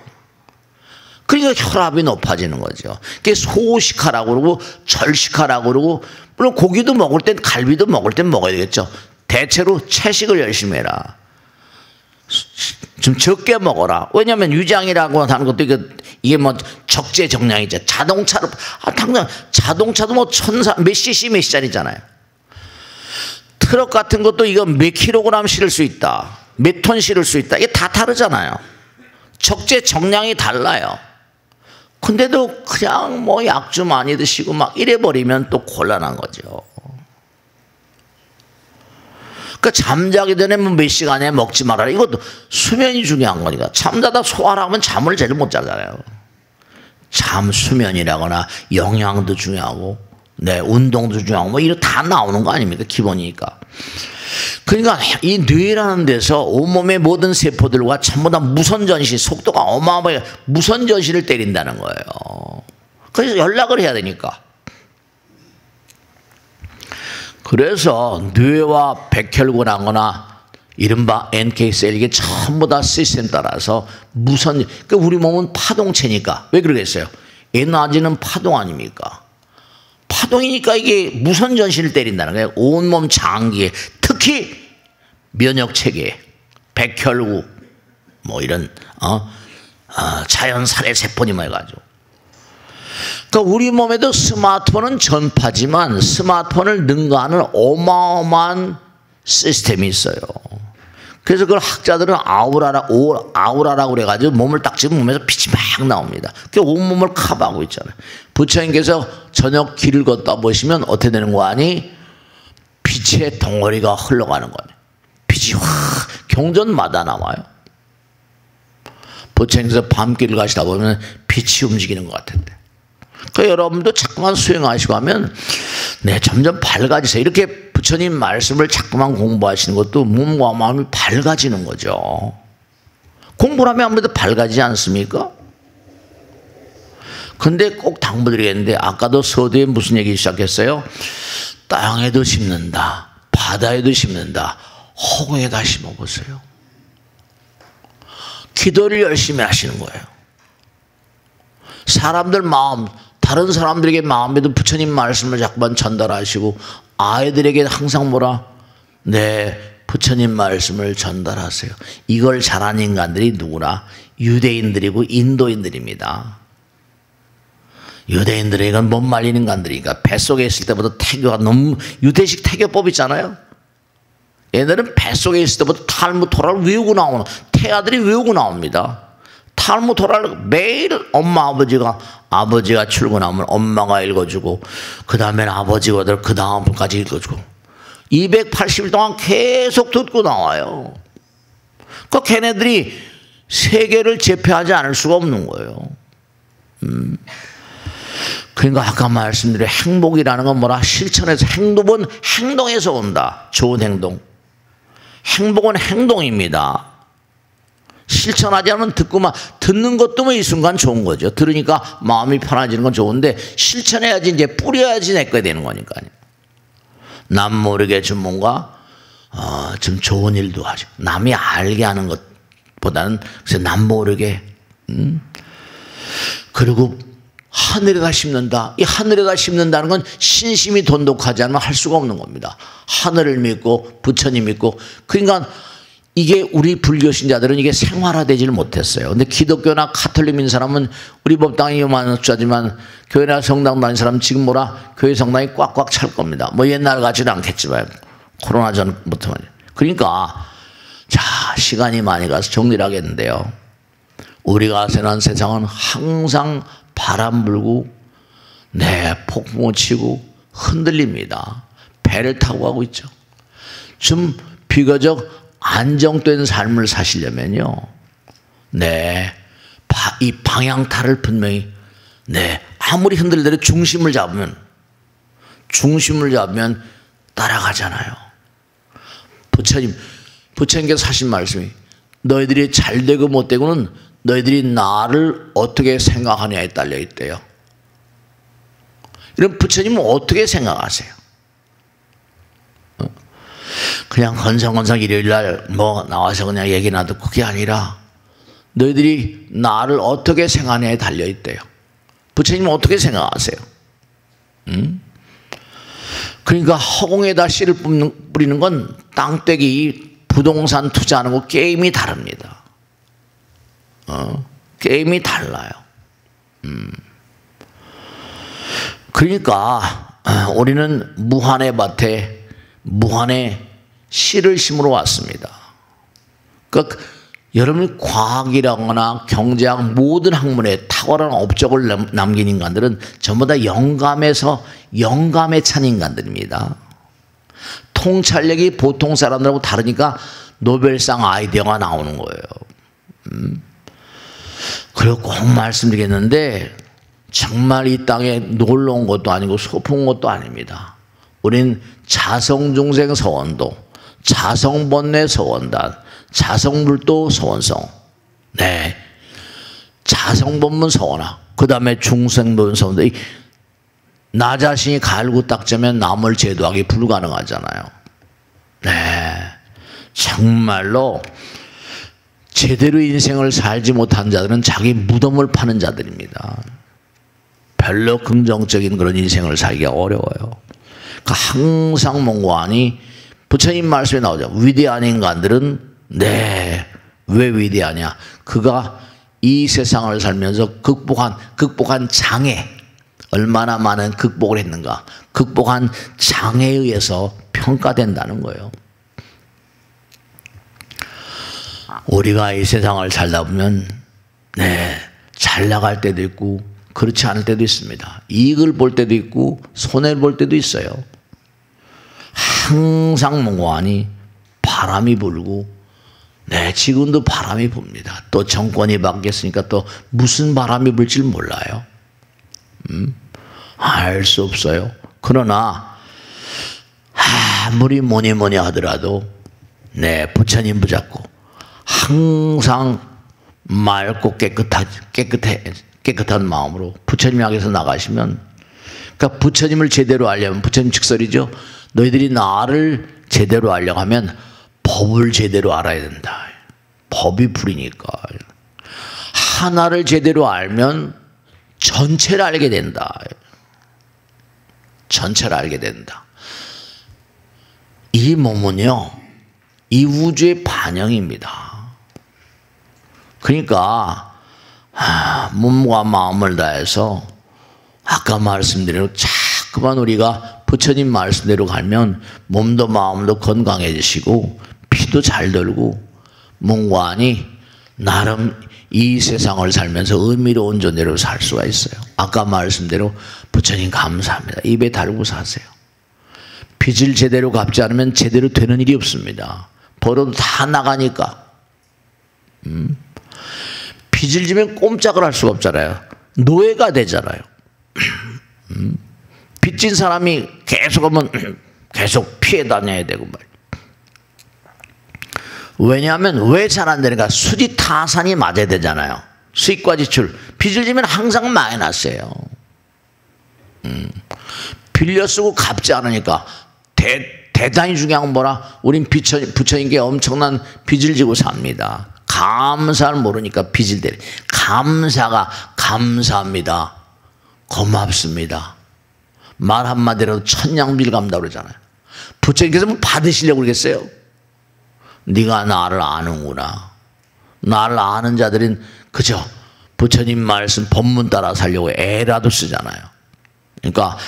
그러니까 혈압이 높아지는 거죠. 그게 소식하라고 그러고 절식하라고 그러고, 물론 고기도 먹을 땐, 갈비도 먹을 땐 먹어야 되겠죠. 대체로 채식을 열심히 해라. 좀 적게 먹어라. 왜냐하면 위장이라고 하는 것도 이게 뭐 적재적량이죠. 자동차로 당장 자동차도 뭐 몇 cc 몇 짜리잖아요. 트럭 같은 것도 이거 몇 킬로그램 실을 수 있다, 몇 톤 실을 수 있다. 이게 다 다르잖아요. 적재적량이 달라요. 근데도 그냥 뭐 약주 많이 드시고 막 이래 버리면 또 곤란한 거죠. 그러니까 잠자기 전에 뭐 몇 시간에 먹지 말아라. 이것도 수면이 중요한 거니까. 잠자다 소화하면 잠을 제일 못 자잖아요. 수면이라거나 영양도 중요하고, 네, 운동도 중요하고, 뭐 이런 다 나오는 거 아닙니까? 기본이니까. 그러니까 이 뇌라는 데서 온몸의 모든 세포들과 전부 다 무선전시, 속도가 어마어마하게 무선전시를 때린다는 거예요. 그래서 연락을 해야 되니까. 그래서 뇌와 백혈구나거나 이른바 NK셀, 이게 전부 다 시스템 따라서 그러니까 우리 몸은 파동체니까. 왜 그러겠어요? 에너지는 파동 아닙니까? 파동이니까 이게 무선 전신을 때린다는 거예요. 온몸 장기에, 특히 면역체계, 백혈구, 뭐 이런 자연 살해 세포니 뭐 해가지고. 그러니까 우리 몸에도 스마트폰은 전파지만 스마트폰을 능가하는 어마어마한 시스템이 있어요. 그래서 그걸 학자들은 아우라라고 그래가지고 몸을 딱 찍으면 몸에서 빛이 막 나옵니다. 그 온몸을 커버하고 있잖아요. 부처님께서 저녁 길을 걷다 보시면 어떻게 되는 거 아니? 빛의 덩어리가 흘러가는 거예요. 빛이 확 경전마다 나와요. 부처님께서 밤길을 가시다 보면 빛이 움직이는 것 같은데. 그러니까 여러분도 자꾸만 수행하시고 하면 네, 점점 밝아지세요. 이렇게 부처님 말씀을 자꾸만 공부하시는 것도 몸과 마음이 밝아지는 거죠. 공부를 하면 아무래도 밝아지지 않습니까? 근데 꼭 당부드리겠는데, 아까도 서두에 무슨 얘기 시작했어요? 땅에도 심는다, 바다에도 심는다, 허공에다 심어보세요. 기도를 열심히 하시는 거예요. 사람들 마음, 다른 사람들에게 마음에도 부처님 말씀을 자꾸만 전달하시고, 아이들에게 항상 뭐라? 네, 부처님 말씀을 전달하세요. 이걸 잘하는 인간들이 누구나? 유대인들이고 인도인들입니다. 유대인들은 이건 못 말리는 인간들이니까. 뱃속에 있을 때부터 태교가 너무, 유대식 태교법 있잖아요. 얘네들은 뱃속에 있을 때부터 탈무 토라를 외우고 나오는, 태아들이 외우고 나옵니다. 탈무 토라를 매일 엄마 아버지가 출근하면 엄마가 읽어주고, 그 다음에는 아버지가 그 다음까지 읽어주고, 280일 동안 계속 듣고 나와요. 그 걔네들이 세계를 제패하지 않을 수가 없는 거예요. 그러니까 아까 말씀드린 행복이라는 건 뭐라? 실천에서, 행복은 행동에서 온다. 좋은 행동. 행복은 행동입니다. 실천하지 않으면 듣는 것도 뭐 이 순간 좋은 거죠. 들으니까 마음이 편해지는 건 좋은데, 실천해야지, 이제 뿌려야지 내 거 되는 거니까요. 남 모르게 좀 뭔가 좀 좋은 일도 하죠. 남이 알게 하는 것보다는 그래서 남 모르게. 그리고 하늘에다 심는다. 이 하늘에다 심는다는 건 신심이 돈독하지 않으면 할 수가 없는 겁니다. 하늘을 믿고 부처님 믿고. 그러니까 이게 우리 불교 신자들은 이게 생활화되지를 못했어요. 근데 기독교나 카톨릭인 사람은, 우리 법당이 요만한 숫자지만 교회나 성당 다니는 사람은 지금 뭐라? 교회 성당이 꽉꽉 찰 겁니다. 뭐 옛날 같지는 않겠지만 코로나 전부터. 그러니까 자, 시간이 많이 가서 정리를 하겠는데요. 우리가 사는 세상은 항상 바람 불고, 네, 폭풍우 치고 흔들립니다. 배를 타고 가고 있죠. 좀 비교적 안정된 삶을 사시려면요, 네, 이 방향타를 분명히, 네, 아무리 흔들더라도 중심을 잡으면 따라가잖아요. 부처님께서 하신 말씀이, 너희들이 잘 되고 못 되고는 너희들이 나를 어떻게 생각하느냐에 딸려 있대요. 이런 부처님은 어떻게 생각하세요? 그냥 건성건성 일요일날 뭐 나와서 그냥 얘기나 듣고, 그게 아니라 너희들이 나를 어떻게 생각하느냐에 달려 있대요. 부처님은 어떻게 생각하세요? 그러니까 허공에다 씨를 뿌리는 건 땅떼기 부동산 투자하는 거 게임이 다릅니다. 게임이 달라요. 그러니까 우리는 무한의 밭에 무한의 씨를 심으러 왔습니다. 그러니까 여러분이 과학이라거나 경제학 모든 학문에 탁월한 업적을 남긴 인간들은 전부 다 영감에 찬 인간들입니다. 통찰력이 보통 사람들하고 다르니까 노벨상 아이디어가 나오는 거예요. 그리고 꼭 말씀드리겠는데 정말 이 땅에 놀러 온 것도 아니고 소풍 온 것도 아닙니다. 우린 자성중생 서원도, 자성번뇌 서원단, 자성불도 서원성, 네, 자성법문 서원학, 그 다음에 중생법문 서원도. 나 자신이 갈고 닦자면 남을 제도하기 불가능하잖아요. 네, 정말로 제대로 인생을 살지 못한 자들은 자기 무덤을 파는 자들입니다. 별로 긍정적인 그런 인생을 살기가 어려워요. 그러니까 항상 몽고하니 부처님 말씀에 나오죠. 위대한 인간들은 네, 왜 위대하냐? 그가 이 세상을 살면서 극복한 장애, 얼마나 많은 극복을 했는가? 극복한 장애에 의해서 평가된다는 거예요. 우리가 이 세상을 살다 보면 네, 잘 나갈 때도 있고 그렇지 않을 때도 있습니다. 이익을 볼 때도 있고 손해를 볼 때도 있어요. 항상 몽고하니 바람이 불고, 네, 지금도 바람이 붑니다. 또 정권이 바뀌었으니까 또 무슨 바람이 불지 몰라요. 알 수 없어요. 그러나 아무리 뭐니 하더라도 네, 부처님 붙잡고 항상 맑고 깨끗한 마음으로 부처님 향해서 나가시면, 그러니까 부처님을 제대로 알려면 부처님 직설이죠. 너희들이 나를 제대로 알려고 하면 법을 제대로 알아야 된다. 법이 불이니까. 하나를 제대로 알면 전체를 알게 된다. 전체를 알게 된다. 이 몸은요, 이 우주의 반영입니다. 그러니까 몸과 마음을 다해서 아까 말씀드린 자꾸만 우리가 부처님 말씀대로 가면 몸도 마음도 건강해지시고 피도 잘 돌고 몸과 안이 나름 이 세상을 살면서 의미로운 존재로 살 수가 있어요. 아까 말씀대로 부처님 감사합니다. 입에 달고 사세요. 빚을 제대로 갚지 않으면 제대로 되는 일이 없습니다. 벌어도 다 나가니까. 빚을 지면 꼼짝을 할 수가 없잖아요. 노예가 되잖아요. 빚진 사람이 계속 하면 계속 피해 다녀야 되고 말이에요. 왜냐하면 왜 잘 안 되는가? 수지 타산이 맞아야 되잖아요. 수익과 지출. 빚을 지면 항상 마이너스예요. 빌려 쓰고 갚지 않으니까 대단히 중요한 건 뭐라? 우린 부처님께 엄청난 빚을 지고 삽니다. 감사를 모르니까 빚을 대리. 감사가 감사합니다. 고맙습니다. 말 한마디라도 천냥빚 갚는다고 그러잖아요. 부처님께서 뭐 받으시려고 그러겠어요? 네가 나를 아는구나. 나를 아는 자들은 그죠? 부처님 말씀 법문 따라 살려고 애라도 쓰잖아요. 그러니까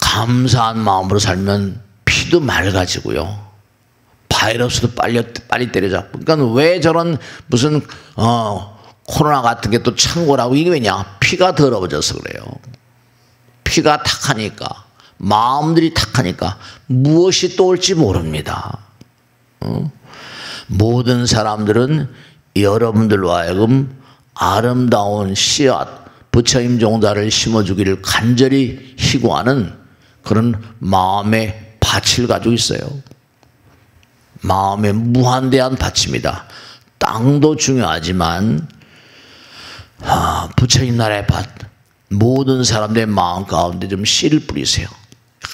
감사한 마음으로 살면 피도 맑아지고요. 바이러스도 빨리 때려잡고. 그러니까 왜 저런 무슨 코로나 같은 게 또 창궐하고, 이게 왜냐? 피가 더러워져서 그래요. 피가 탁하니까, 마음들이 탁하니까 무엇이 또 올지 모릅니다. 모든 사람들은 여러분들로 하여금 아름다운 씨앗, 부처님 종자를 심어주기를 간절히 희구하는 그런 마음의 밭을 가지고 있어요. 마음의 무한대한 밭입니다. 땅도 중요하지만 부처님 나라의 밭, 모든 사람들의 마음 가운데 좀 씨를 뿌리세요.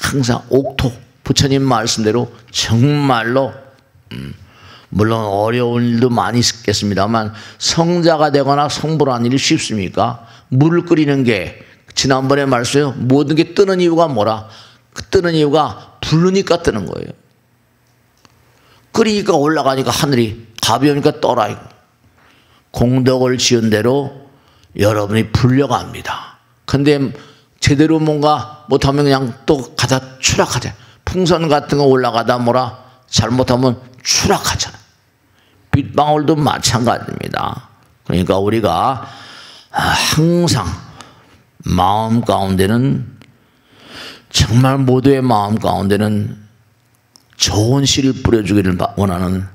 항상 옥토, 부처님 말씀대로 정말로 물론 어려운 일도 많이 있겠습니다만 성자가 되거나 성불하는 일이 쉽습니까? 물을 끓이는 게, 지난번에 말씀해요. 모든 게 뜨는 이유가 뭐라? 그 뜨는 이유가 부르니까 뜨는 거예요. 끓이니까 올라가니까 하늘이 가벼우니까 떠라. 공덕을 지은 대로 여러분이 불려갑니다. 근데 제대로 뭔가 못하면 그냥 또 가다 추락하자. 풍선 같은 거 올라가다 뭐라 잘못하면 추락하잖아. 빗방울도 마찬가지입니다. 그러니까 우리가 항상 마음 가운데는, 정말 모두의 마음 가운데는 좋은 씨를 뿌려주기를 원하는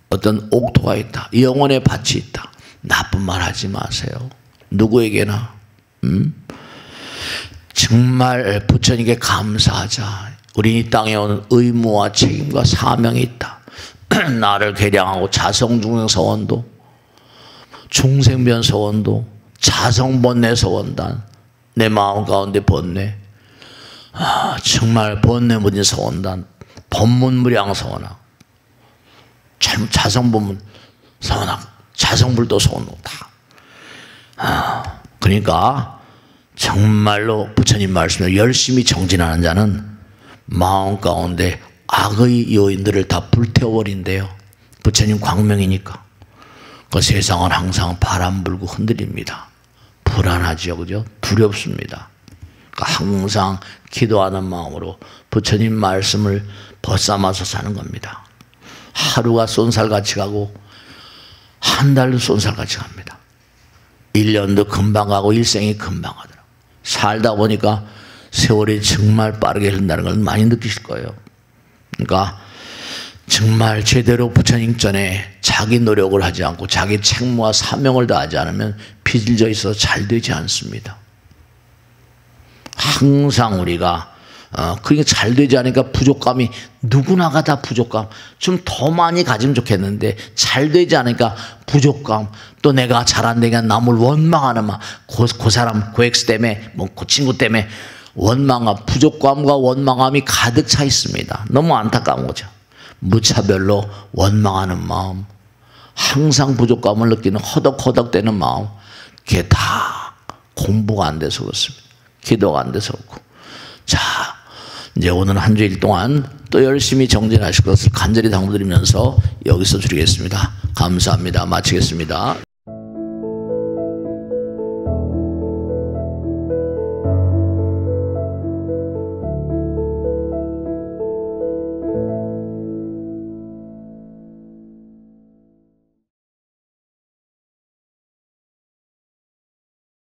어떤 옥토가 있다. 영혼의 밭이 있다. 나쁜 말 하지 마세요. 누구에게나. 정말 부처님께 감사하자. 우리 이 땅에 오는 의무와 책임과 사명이 있다. 나를 개량하고 자성중생 서원도, 중생변 서원도, 자성번뇌 서원단, 내 마음 가운데 번뇌, 정말 번뇌 무진 서원단, 법문무량 서원하고, 자성법문 서원하고, 자성불도 서원하고 다. 그러니까 정말로 부처님 말씀에 열심히 정진하는 자는 마음 가운데 악의 요인들을 다 불태워버린대요. 부처님 광명이니까. 그 세상은 항상 바람 불고 흔들립니다. 불안하죠, 그죠? 두렵습니다. 그러니까 항상 기도하는 마음으로 부처님 말씀을 벗삼아서 사는 겁니다. 하루가 쏜살같이 가고 한 달도 쏜살같이 갑니다. 1년도 금방 가고 일생이 금방 가더라고요. 살다 보니까 세월이 정말 빠르게 흐른다는 걸 많이 느끼실 거예요. 그러니까 정말 제대로 부처님 전에 자기 노력을 하지 않고 자기 책무와 사명을 다하지 않으면 빚을져 있어서 잘 되지 않습니다. 항상 우리가 그게 잘 되지 않으니까 부족감이, 누구나가 다 부족감, 좀 더 많이 가지면 좋겠는데 잘 되지 않으니까 부족감, 또 내가 잘 안 되니까 남을 원망하는 마음, 그 사람, 그 엑스 때문에, 뭐 그 친구 때문에 원망함, 부족감과 원망함이 가득 차 있습니다. 너무 안타까운 거죠. 무차별로 원망하는 마음, 항상 부족감을 느끼는 허덕허덕대는 마음, 그게 다 공부가 안 돼서 그렇습니다. 기도가 안 돼서 그렇고. 자, 이제 오늘 한 주일 동안 또 열심히 정진하실 것을 간절히 당부드리면서 여기서 줄이겠습니다. 감사합니다. 마치겠습니다.